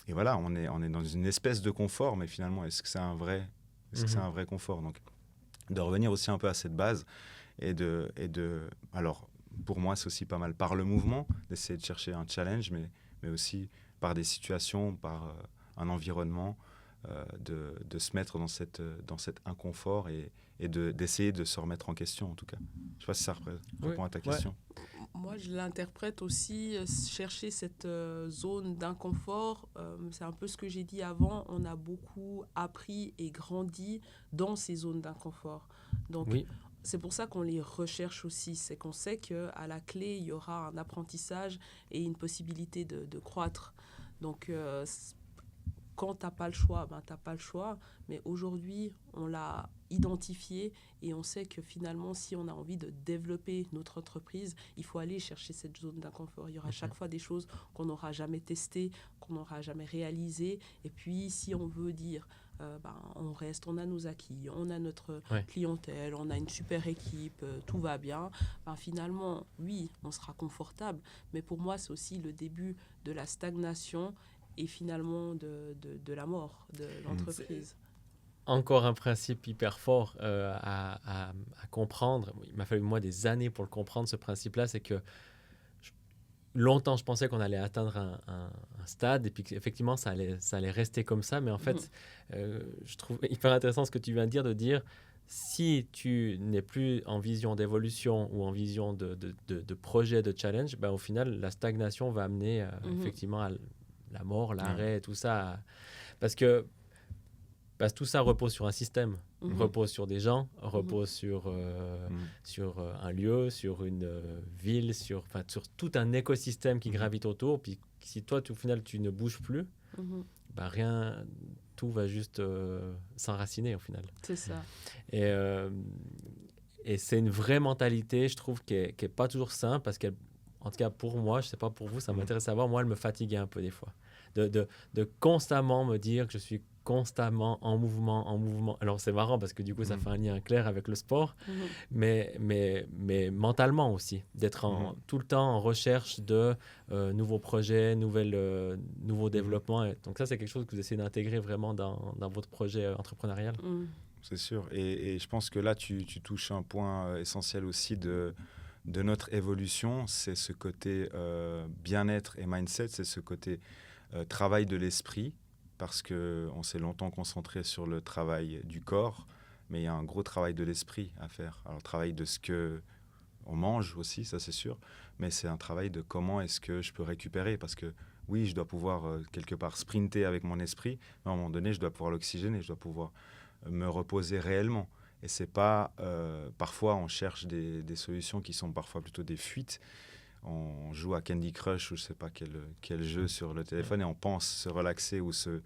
voilà, on est dans une espèce de confort, mais finalement, est-ce que c'est un vrai confort? Donc, de revenir aussi un peu à cette base et alors, pour moi, c'est aussi pas mal par le mouvement, d'essayer de chercher un challenge, mais aussi par des situations, par un environnement, de se mettre dans cet inconfort et d'essayer de se remettre en question, en tout cas. Je ne sais pas si ça répond à ta question. Moi, je l'interprète aussi, chercher cette zone d'inconfort. C'est un peu ce que j'ai dit avant. On a beaucoup appris et grandi dans ces zones d'inconfort. Donc, c'est pour ça qu'on les recherche aussi. C'est qu'on sait qu'à la clé, il y aura un apprentissage et une possibilité de croître. Donc, quand tu n'as pas le choix, tu n'as pas le choix. Mais aujourd'hui, on l'a identifié et on sait que finalement, si on a envie de développer notre entreprise, il faut aller chercher cette zone d'inconfort. Il y aura chaque fois des choses qu'on n'aura jamais testées, qu'on n'aura jamais réalisées. Et puis, si on veut dire, on reste, on a nos acquis, on a notre clientèle, on a une super équipe, tout va bien, finalement, oui, on sera confortable. Mais pour moi, c'est aussi le début de la stagnation et finalement de la mort de l'entreprise. Encore un principe hyper fort à comprendre. Il m'a fallu, moi, des années pour le comprendre, ce principe-là. C'est que longtemps, je pensais qu'on allait atteindre un stade et puis qu'effectivement, ça allait rester comme ça. Mais en fait, je trouve hyper intéressant ce que tu viens de dire si tu n'es plus en vision d'évolution ou en vision de projet, de challenge, au final, la stagnation va amener effectivement à la mort, l'arrêt, tout ça. Parce que tout ça repose sur un système, repose sur des gens, repose sur un lieu, sur une ville, sur tout un écosystème qui gravite autour. Puis si toi, au final, tu ne bouges plus, rien, tout va juste s'enraciner au final. C'est ça. Et c'est une vraie mentalité, je trouve, qui est pas toujours simple parce qu'elle, en tout cas pour moi, je sais pas pour vous, ça m'intéresse à voir, moi elle me fatiguait un peu des fois. De constamment me dire que je suis constamment en mouvement. Alors c'est marrant parce que du coup ça fait un lien clair avec le sport, mais mentalement aussi, d'être tout le temps en recherche de nouveaux projets, nouveaux développements. Et donc ça c'est quelque chose que vous essayez d'intégrer vraiment dans votre projet entrepreneurial. C'est sûr. Et je pense que là tu touches un point essentiel aussi de notre évolution, c'est ce côté bien-être et mindset, c'est ce côté travail de l'esprit, parce qu'on s'est longtemps concentré sur le travail du corps, mais il y a un gros travail de l'esprit à faire. Alors, le travail de ce qu'on mange aussi, ça c'est sûr, mais c'est un travail de comment est-ce que je peux récupérer, parce que oui, je dois pouvoir quelque part sprinter avec mon esprit, mais à un moment donné, je dois pouvoir l'oxygéner, je dois pouvoir me reposer réellement. Et c'est pas... parfois, on cherche des solutions qui sont parfois plutôt des fuites. On joue à Candy Crush ou je sais pas quel jeu sur le téléphone et on pense se relaxer ou se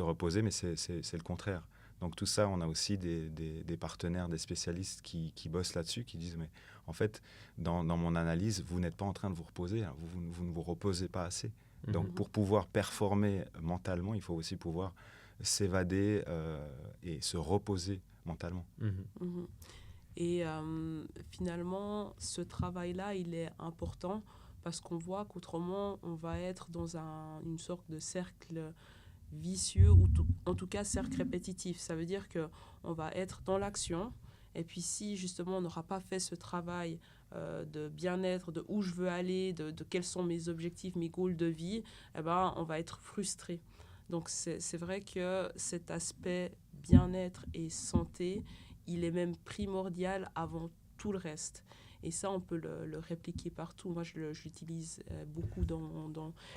reposer, mais c'est le contraire. Donc tout ça, on a aussi des partenaires, des spécialistes qui bossent là-dessus, qui disent mais en fait, dans mon analyse, vous n'êtes pas en train de vous reposer, hein, vous ne vous reposez pas assez. Donc pour pouvoir performer mentalement, il faut aussi pouvoir s'évader et se reposer mentalement. Et finalement, ce travail-là, il est important parce qu'on voit qu'autrement, on va être dans une sorte de cercle vicieux ou en tout cas cercle répétitif. Ça veut dire qu'on va être dans l'action et puis si justement on n'aura pas fait ce travail de bien-être, de où je veux aller, de quels sont mes objectifs, mes goals de vie, eh ben, on va être frustré. Donc c'est vrai que cet aspect bien-être et santé, il est même primordial avant tout le reste. Et ça, on peut le répliquer partout. Moi, je l'utilise beaucoup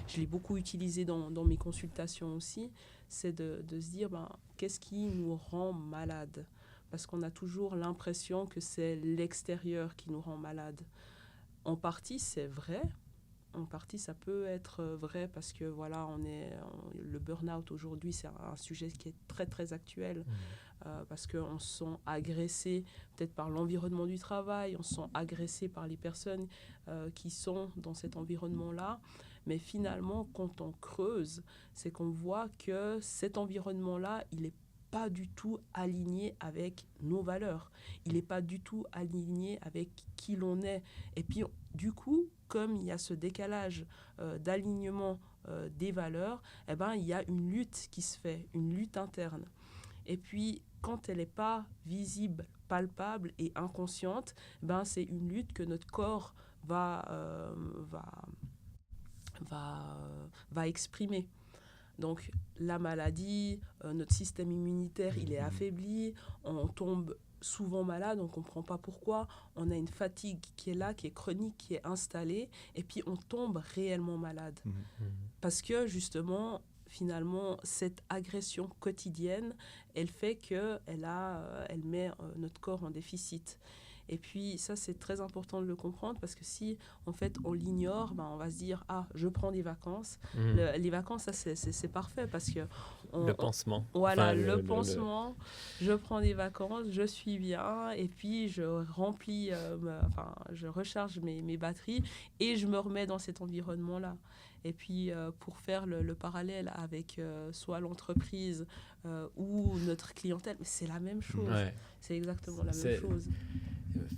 je l'ai beaucoup utilisé dans mes consultations aussi. C'est de se dire, qu'est-ce qui nous rend malade ? Parce qu'on a toujours l'impression que c'est l'extérieur qui nous rend malade. En partie, c'est vrai. En partie, ça peut être vrai parce que voilà, le burn-out aujourd'hui, c'est un sujet qui est très très actuel. Parce qu'on se sent agressé peut-être par l'environnement du travail, on se sent agressé par les personnes qui sont dans cet environnement-là. Mais finalement, quand on creuse, c'est qu'on voit que cet environnement-là, il n'est pas du tout aligné avec nos valeurs. Il n'est pas du tout aligné avec qui l'on est. Et puis, du coup, comme il y a ce décalage d'alignement des valeurs, eh ben, il y a une lutte qui se fait, une lutte interne. Et puis, quand elle n'est pas visible, palpable et inconsciente, ben, c'est une lutte que notre corps va exprimer. Donc, la maladie, notre système immunitaire, il est affaibli, on tombe souvent malade, on ne comprend pas pourquoi, on a une fatigue qui est là, qui est chronique, qui est installée, et puis on tombe réellement malade. Parce que, justement, finalement, cette agression quotidienne, elle fait elle met notre corps en déficit. Et puis ça, c'est très important de le comprendre parce que si, en fait, on l'ignore, on va se dire, je prends des vacances. Les vacances, ça, c'est parfait parce que... le pansement. Voilà, le pansement. Je prends des vacances, je suis bien et puis je remplis, je recharge mes batteries et je me remets dans cet environnement-là. Et puis, pour faire le parallèle avec soit l'entreprise ou notre clientèle, c'est la même chose. Ouais. C'est exactement la même chose.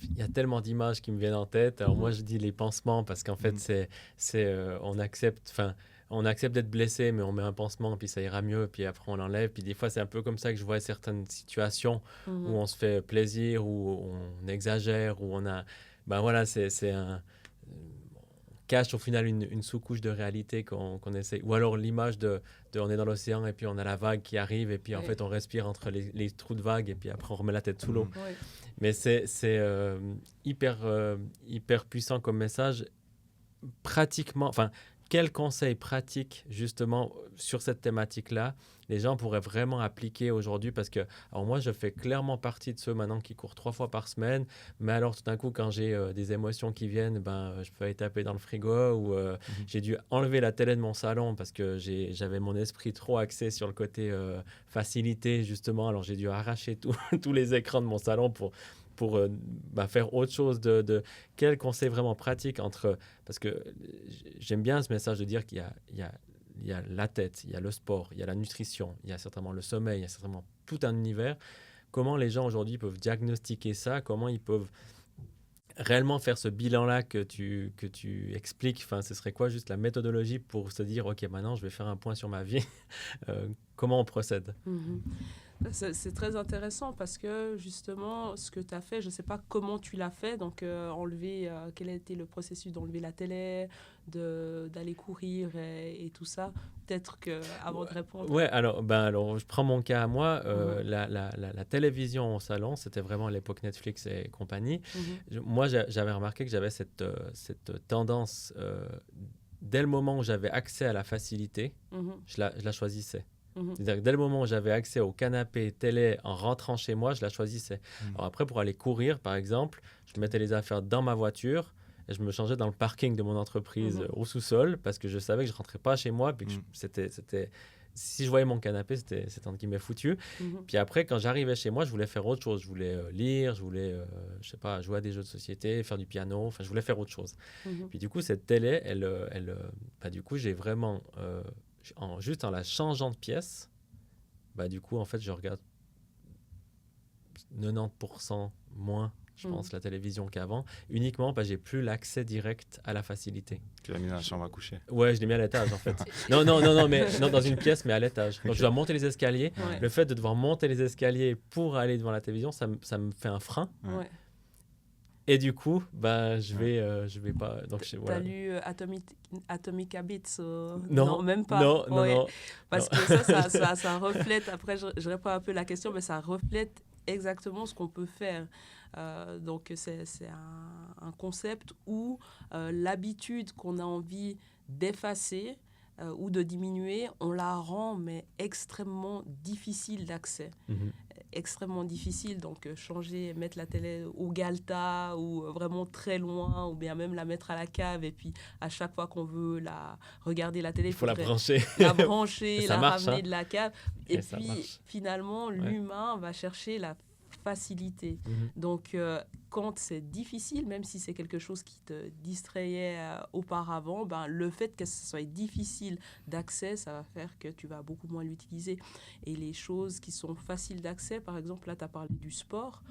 Il y a tellement d'images qui me viennent en tête. Alors moi, je dis les pansements parce qu'en fait, on accepte d'être blessé, mais on met un pansement, puis ça ira mieux, puis après on l'enlève. Puis des fois, c'est un peu comme ça que je vois certaines situations où on se fait plaisir, où on exagère, où on a... c'est un... cache au final une sous-couche de réalité qu'on essaie. Ou alors l'image de on est dans l'océan et puis on a la vague qui arrive et puis en fait on respire entre les trous de vague et puis après on remet la tête sous l'eau. Mais c'est hyper puissant comme message. Pratiquement, quel conseil pratique justement sur cette thématique-là les gens pourraient vraiment appliquer aujourd'hui? Parce que, alors moi, je fais clairement partie de ceux maintenant qui courent 3 fois par semaine, mais alors tout d'un coup, quand j'ai des émotions qui viennent, je peux aller taper dans le frigo ou j'ai dû enlever la télé de mon salon parce que j'avais mon esprit trop axé sur le côté facilité, justement. Alors j'ai dû arracher tous les écrans de mon salon pour faire autre chose quel conseil vraiment pratique parce que j'aime bien ce message de dire qu'il y a la tête, il y a le sport, il y a la nutrition, il y a certainement le sommeil, il y a certainement tout un univers. Comment les gens aujourd'hui peuvent diagnostiquer ça? Comment ils peuvent réellement faire ce bilan-là que tu expliques? Ce serait quoi juste la méthodologie pour se dire, OK, maintenant je vais faire un point sur ma vie. Comment on procède? C'est très intéressant parce que justement, ce que tu as fait, je ne sais pas comment tu l'as fait, donc quel a été le processus d'enlever la télé, d'aller courir et tout ça. Peut-être qu'avant de répondre... Ouais, alors je prends mon cas à moi. La télévision au salon, c'était vraiment à l'époque Netflix et compagnie. Moi, j'avais remarqué que j'avais cette tendance, dès le moment où j'avais accès à la facilité, je la choisissais. C'est-à-dire que dès le moment où j'avais accès au canapé télé en rentrant chez moi, je la choisissais. Alors après, pour aller courir, par exemple, je mettais les affaires dans ma voiture et je me changeais dans le parking de mon entreprise au sous-sol parce que je savais que je ne rentrais pas chez moi. Puis que si je voyais mon canapé, c'était entre guillemets foutu. Puis après, quand j'arrivais chez moi, je voulais faire autre chose. Je voulais lire, je voulais, jouer à des jeux de société, faire du piano. Je voulais faire autre chose. Puis du coup, cette télé, du coup, j'ai vraiment... juste en la changeant de pièce, du coup, en fait, je regarde 90% moins je pense, la télévision qu'avant, uniquement parce que j'ai plus l'accès direct à la facilité. Tu l'as mis dans la chambre à coucher. Ouais, je l'ai mis à l'étage en fait. non, mais non, dans une pièce, mais à l'étage. Donc je dois monter les escaliers. Ouais. Le fait de devoir monter les escaliers pour aller devant la télévision, ça me fait un frein. Ouais. Et du coup, je vais pas. Donc T'as lu Atomic Habits Non, même pas. Non. Parce que ça reflète, après je réponds un peu à la question, mais ça reflète exactement ce qu'on peut faire. Donc c'est un concept où l'habitude qu'on a envie d'effacer ou de diminuer, on la rend mais extrêmement difficile d'accès. Extrêmement difficile, donc changer, mettre la télé au Galta ou vraiment très loin, ou bien même la mettre à la cave, et puis à chaque fois qu'on veut regarder la télé, il faut la brancher, ramener de la cave, et puis finalement l'humain va chercher la facilité. Donc quand c'est difficile, même si c'est quelque chose qui te distrayait auparavant, le fait que ce soit difficile d'accès, ça va faire que tu vas beaucoup moins l'utiliser. Et les choses qui sont faciles d'accès, par exemple, là tu as parlé du sport,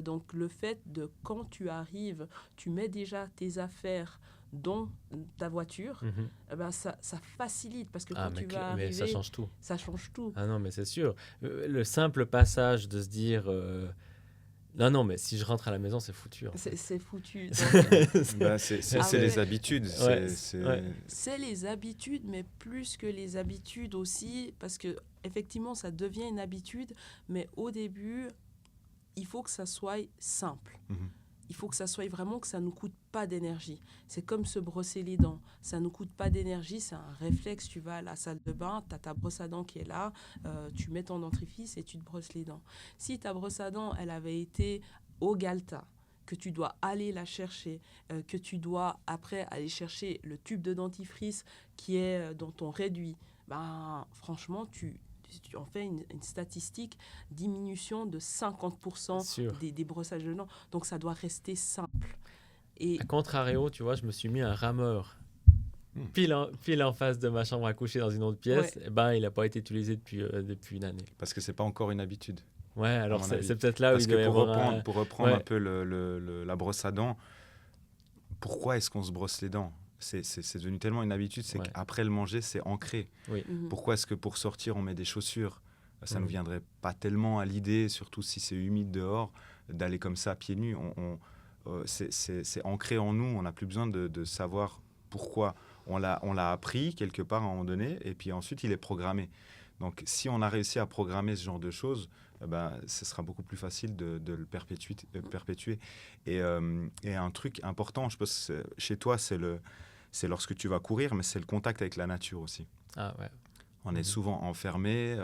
donc le fait de quand tu arrives, tu mets déjà tes affaires dans ta voiture, ça facilite, parce que quand tu vas arriver... Mais ça change tout. Ça change tout. Ah non, mais c'est sûr. Le simple passage de se dire... Non, mais si je rentre à la maison, c'est foutu. C'est foutu. C'est les habitudes. C'est les habitudes, mais plus que les habitudes aussi, parce que effectivement, ça devient une habitude, mais au début, il faut que ça soit simple. Il faut que ça soit vraiment que ça ne nous coûte pas d'énergie. C'est comme se brosser les dents. Ça ne nous coûte pas d'énergie, c'est un réflexe. Tu vas à la salle de bain, tu as ta brosse à dents qui est là, tu mets ton dentifrice et tu te brosses les dents. Si ta brosse à dents, elle avait été au Galta, que tu dois aller la chercher, que tu dois après aller chercher le tube de dentifrice qui est dans ton réduit, franchement, tu en fais une statistique, diminution de 50% des brossages de dents. Donc, ça doit rester simple. Et... À contrario, tu vois, je me suis mis un rameur pile en face de ma chambre à coucher dans une autre pièce. Et il n'a pas été utilisé depuis une année. Parce que ce n'est pas encore une habitude. Ouais, alors c'est peut-être là où il doit y avoir... Pour reprendre un peu la brosse à dents, pourquoi est-ce qu'on se brosse les dents ? C'est devenu tellement une habitude, c'est qu'après le manger, c'est ancré. Oui. Pourquoi est-ce que pour sortir, on met des chaussures ? Ça ne viendrait pas tellement à l'idée, surtout si c'est humide dehors, d'aller comme ça, pieds nus. C'est ancré en nous, on n'a plus besoin de savoir pourquoi. On l'a appris quelque part à un moment donné, et puis ensuite, il est programmé. Donc, si on a réussi à programmer ce genre de choses, ce sera beaucoup plus facile de le perpétuer. Et un truc important, je pense, chez toi, c'est lorsque tu vas courir, mais c'est le contact avec la nature aussi. Ah ouais. On est souvent enfermé.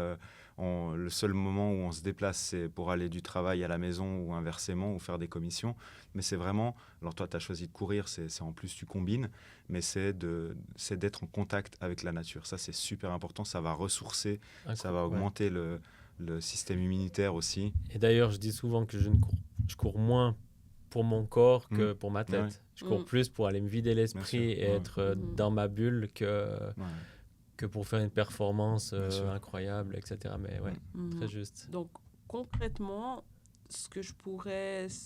Le seul moment où on se déplace, c'est pour aller du travail à la maison ou inversement, ou faire des commissions. Mais c'est vraiment... Alors toi, tu as choisi de courir, c'est en plus, tu combines, mais c'est d'être en contact avec la nature. Ça, c'est super important. Ça va ressourcer, ça va augmenter le système immunitaire aussi. Et d'ailleurs, je dis souvent que je cours moins pour mon corps que pour ma tête. Ouais. Je cours plus pour aller me vider l'esprit et être dans ma bulle que pour faire une performance incroyable, etc. Mais très juste. Donc, concrètement, ce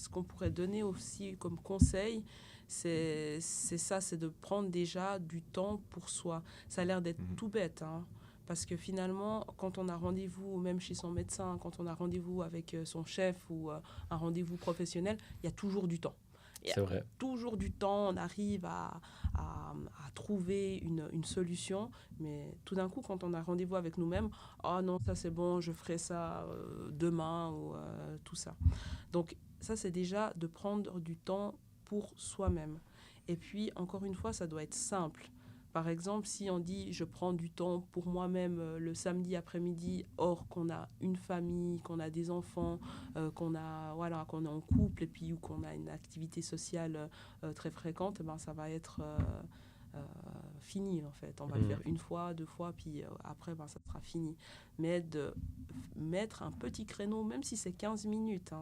qu'on pourrait donner aussi comme conseil, c'est de prendre déjà du temps pour soi. Ça a l'air d'être tout bête, parce que finalement, quand on a rendez-vous, même chez son médecin, quand on a rendez-vous avec son chef ou un rendez-vous professionnel, il y a toujours du temps. C'est vrai. Toujours du temps, on arrive à trouver une solution, mais tout d'un coup, quand on a rendez-vous avec nous-mêmes, oh non, ça c'est bon, je ferai ça demain ou tout ça. Donc ça, c'est déjà de prendre du temps pour soi-même. Et puis, encore une fois, ça doit être simple. Par exemple, si on dit je prends du temps pour moi-même le samedi après-midi, or qu'on a une famille, qu'on a des enfants, qu'on est en couple et puis ou qu'on a une activité sociale très fréquente, ça va être fini en fait. On va le faire une fois, 2 fois, puis après ça sera fini. Mais de mettre un petit créneau, même si c'est 15 minutes,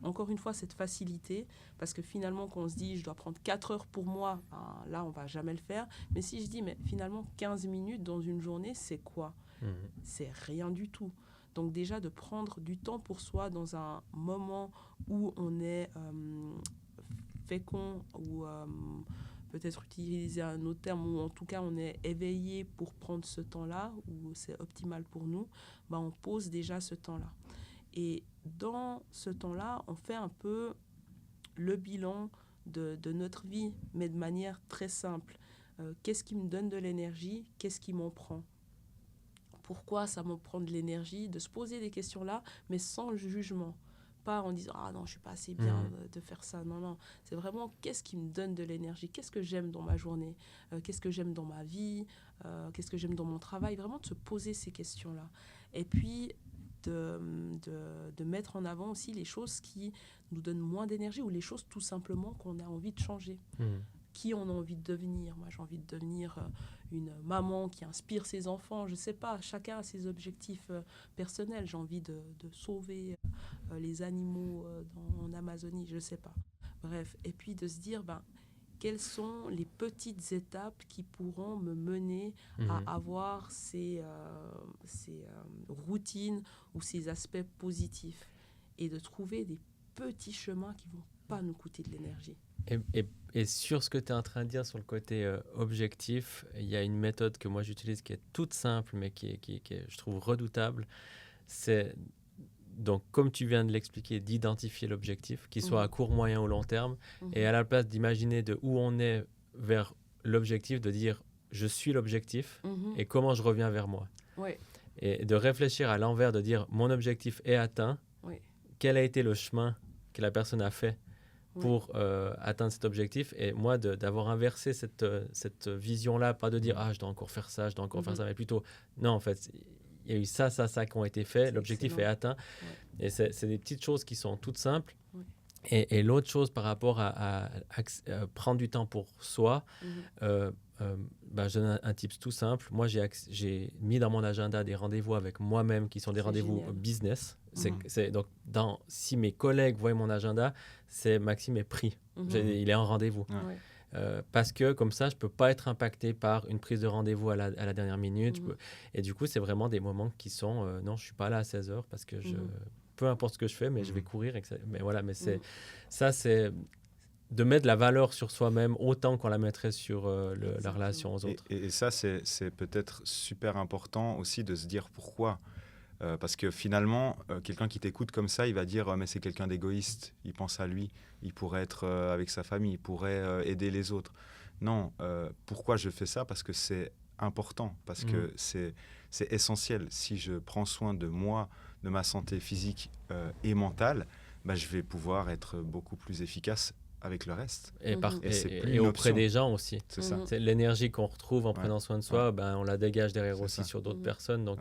encore une fois cette facilité, parce que finalement quand on se dit je dois prendre 4 heures pour moi, là on va jamais le faire. Mais si je dis mais finalement 15 minutes dans une journée, c'est quoi ? C'est rien du tout. Donc déjà de prendre du temps pour soi dans un moment où on est fécond ou peut-être utiliser un autre terme, ou en tout cas on est éveillé pour prendre ce temps-là, où c'est optimal pour nous, ben on pose déjà ce temps-là. Et dans ce temps-là, on fait un peu le bilan de notre vie, mais de manière très simple. Qu'est-ce qui me donne de l'énergie? Qu'est-ce qui m'en prend? Pourquoi ça m'en prend de l'énergie? De se poser des questions-là, mais sans jugement. Pas en disant « Ah non, je ne suis pas assez bien de faire ça. » Non, non. C'est vraiment qu'est-ce qui me donne de l'énergie? Qu'est-ce que j'aime dans ma journée? Qu'est-ce que j'aime dans ma vie? Qu'est-ce que j'aime dans mon travail? Vraiment de se poser ces questions-là. Et puis, de mettre en avant aussi les choses qui nous donnent moins d'énergie ou les choses tout simplement qu'on a envie de changer. Qui on a envie de devenir? Moi, j'ai envie de devenir une maman qui inspire ses enfants. Je ne sais pas, chacun a ses objectifs personnels. J'ai envie de sauver les animaux en Amazonie, je ne sais pas. Bref, et puis de se dire, quelles sont les petites étapes qui pourront me mener à avoir ces routines ou ces aspects positifs et de trouver des petits chemins qui ne vont pas nous coûter de l'énergie. Et sur ce que tu es en train de dire sur le côté objectif, il y a une méthode que moi j'utilise qui est toute simple mais qui est, je trouve, redoutable. C'est donc, comme tu viens de l'expliquer, d'identifier l'objectif, qu'il soit à court, moyen ou long terme, et à la place d'imaginer de où on est vers l'objectif, de dire je suis l'objectif et comment je reviens vers moi. Ouais. Et de réfléchir à l'envers, de dire mon objectif est atteint, quel a été le chemin que la personne a fait pour atteindre cet objectif, et moi d'avoir inversé cette vision-là, pas de dire je dois encore faire ça, je dois encore faire ça, mais plutôt non, en fait, il y a eu ça qui ont été faits, l'objectif est atteint. Et c'est des petites choses qui sont toutes simples. Et l'autre chose par rapport à prendre du temps pour soi, je donne un tips tout simple. Moi, j'ai mis dans mon agenda des rendez-vous avec moi-même qui sont des rendez-vous génial. Business. Donc, si mes collègues voient mon agenda, c'est Maxime est pris. Il est en rendez-vous. Parce que comme ça, je ne peux pas être impacté par une prise de rendez-vous à la dernière minute. Et du coup, c'est vraiment des moments qui sont non, je ne suis pas là à 16h parce que peu importe ce que je fais, mais je vais courir. Mais voilà, mais ça, c'est de mettre la valeur sur soi-même autant qu'on la mettrait sur la relation aux autres. Et ça, c'est peut-être super important aussi de se dire pourquoi. Parce que finalement, quelqu'un qui t'écoute comme ça, il va dire mais c'est quelqu'un d'égoïste, il pense à lui, il pourrait être avec sa famille, il pourrait aider les autres. Non, pourquoi je fais ça? Parce que c'est important, parce que c'est essentiel. Si je prends soin de moi, de ma santé physique et mentale, je vais pouvoir être beaucoup plus efficace avec le reste. Et auprès des gens aussi. C'est ça. C'est l'énergie qu'on retrouve en prenant soin de soi, on la dégage derrière aussi ça. Sur d'autres personnes. Donc,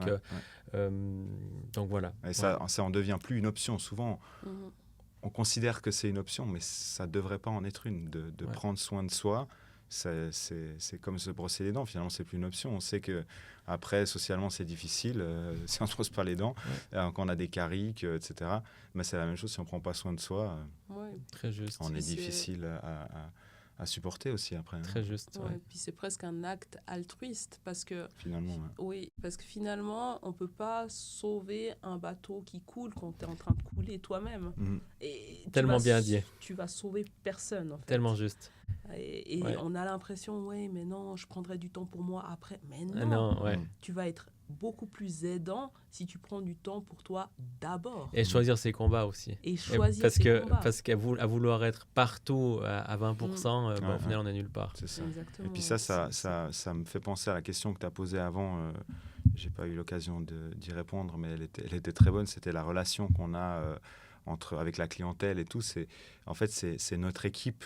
donc voilà. Et ça en devient plus une option. Souvent, on considère que c'est une option, mais ça ne devrait pas en être une. De prendre soin de soi, c'est comme se brosser les dents. Finalement, ce n'est plus une option. On sait qu'après, socialement, c'est difficile. Si on ne se brosse pas les dents, quand on a des caries, etc. Mais c'est la même chose si on ne prend pas soin de soi. Très juste. On est difficile à supporter aussi après. Très juste. Et puis c'est presque un acte altruiste parce que finalement, parce que finalement on peut pas sauver un bateau qui coule quand tu es en train de couler toi-même. Et tellement bien dit. Tu vas sauver personne en fait. Tellement juste. Et on a l'impression mais non, je prendrai du temps pour moi après. Mais non, tu vas être beaucoup plus aidant si tu prends du temps pour toi d'abord. Et choisir ses combats aussi. Parce qu'à vouloir être partout à 20%, au final, on est nulle part. C'est ça. Exactement. Et puis ça me fait penser à la question que tu as posée avant. Je n'ai pas eu l'occasion d'y répondre, mais elle était très bonne. C'était la relation qu'on a avec la clientèle et tout. En fait, c'est notre équipe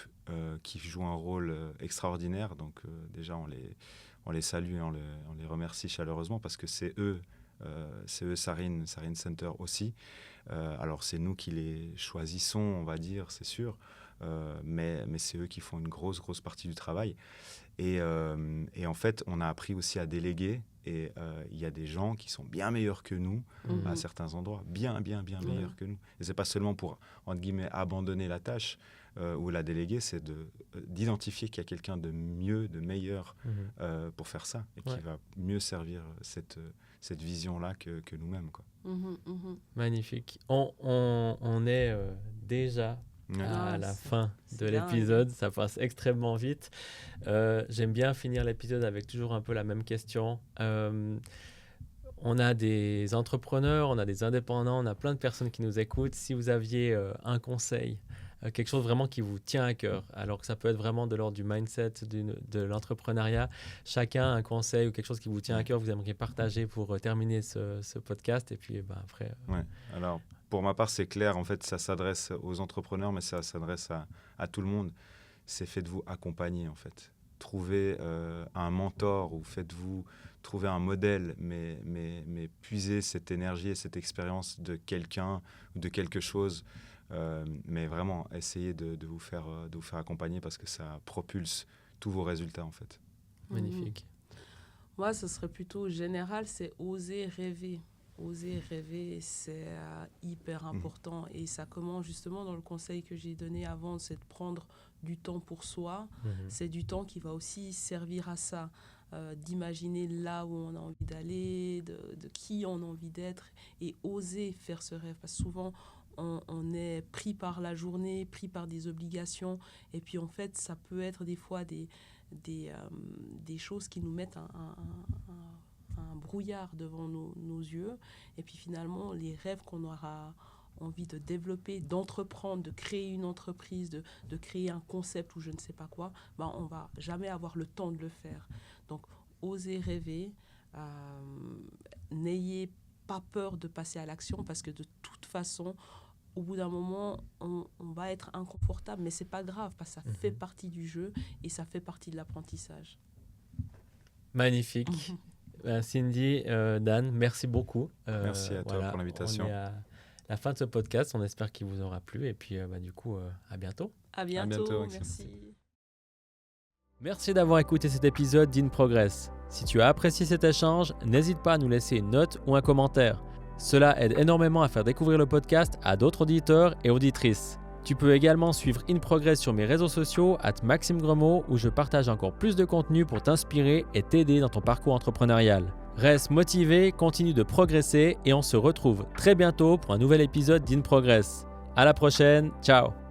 qui joue un rôle extraordinaire. Donc déjà, on les salue et on les remercie chaleureusement parce que c'est eux Sarine Center aussi. Alors c'est nous qui les choisissons, on va dire, c'est sûr, mais c'est eux qui font une grosse partie du travail. Et en fait, on a appris aussi à déléguer. Et il y a des gens qui sont bien meilleurs que nous à certains endroits, bien meilleurs que nous. Et c'est pas seulement pour, entre guillemets, abandonner la tâche ou la déléguer, c'est d'identifier qu'il y a quelqu'un de mieux, de meilleur pour faire ça et qui va mieux servir cette vision-là que nous-mêmes, quoi. Magnifique. On est déjà à la fin de l'épisode, ça passe extrêmement vite. J'aime bien finir l'épisode avec toujours un peu la même question. On a des entrepreneurs, on a des indépendants, on a plein de personnes qui nous écoutent. Si vous aviez un conseil, quelque chose vraiment qui vous tient à cœur, alors que ça peut être vraiment de l'ordre du mindset, de l'entrepreneuriat, chacun un conseil ou quelque chose qui vous tient à cœur, vous aimeriez partager pour terminer ce podcast. Et puis après... Alors, pour ma part, c'est clair. En fait, ça s'adresse aux entrepreneurs, mais ça s'adresse à tout le monde. C'est faites-vous accompagner, en fait. Trouvez un mentor ou faites-vous trouver un modèle, mais puisez cette énergie et cette expérience de quelqu'un ou de quelque chose. Mais vraiment, essayez de vous faire accompagner parce que ça propulse tous vos résultats, en fait. Magnifique. Moi, ce serait plutôt général, c'est oser rêver. Oser rêver, c'est hyper important. Et ça commence justement dans le conseil que j'ai donné avant, c'est de prendre du temps pour soi. C'est du temps qui va aussi servir à ça, d'imaginer là où on a envie d'aller, de qui on a envie d'être et oser faire ce rêve. Parce que souvent, on est pris par la journée, pris par des obligations. Et puis en fait, ça peut être des fois des choses qui nous mettent un brouillard devant nos yeux. Et puis finalement, les rêves qu'on aura envie de développer, d'entreprendre, de créer une entreprise, de créer un concept ou je ne sais pas quoi, on ne va jamais avoir le temps de le faire. Donc, osez rêver. N'ayez pas peur de passer à l'action parce que de toute façon, au bout d'un moment, on va être inconfortable, mais ce n'est pas grave parce que ça fait partie du jeu et ça fait partie de l'apprentissage. Magnifique. Cindy, Dan, merci beaucoup. Merci à toi pour l'invitation. On est à la fin de ce podcast. On espère qu'il vous aura plu. Et puis, du coup, à bientôt. À bientôt, merci. Merci d'avoir écouté cet épisode d'In Progress. Si tu as apprécié cet échange, n'hésite pas à nous laisser une note ou un commentaire. Cela aide énormément à faire découvrir le podcast à d'autres auditeurs et auditrices. Tu peux également suivre In Progress sur mes réseaux sociaux @MaximeGremaud où je partage encore plus de contenu pour t'inspirer et t'aider dans ton parcours entrepreneurial. Reste motivé, continue de progresser et on se retrouve très bientôt pour un nouvel épisode d'In Progress. À la prochaine, ciao.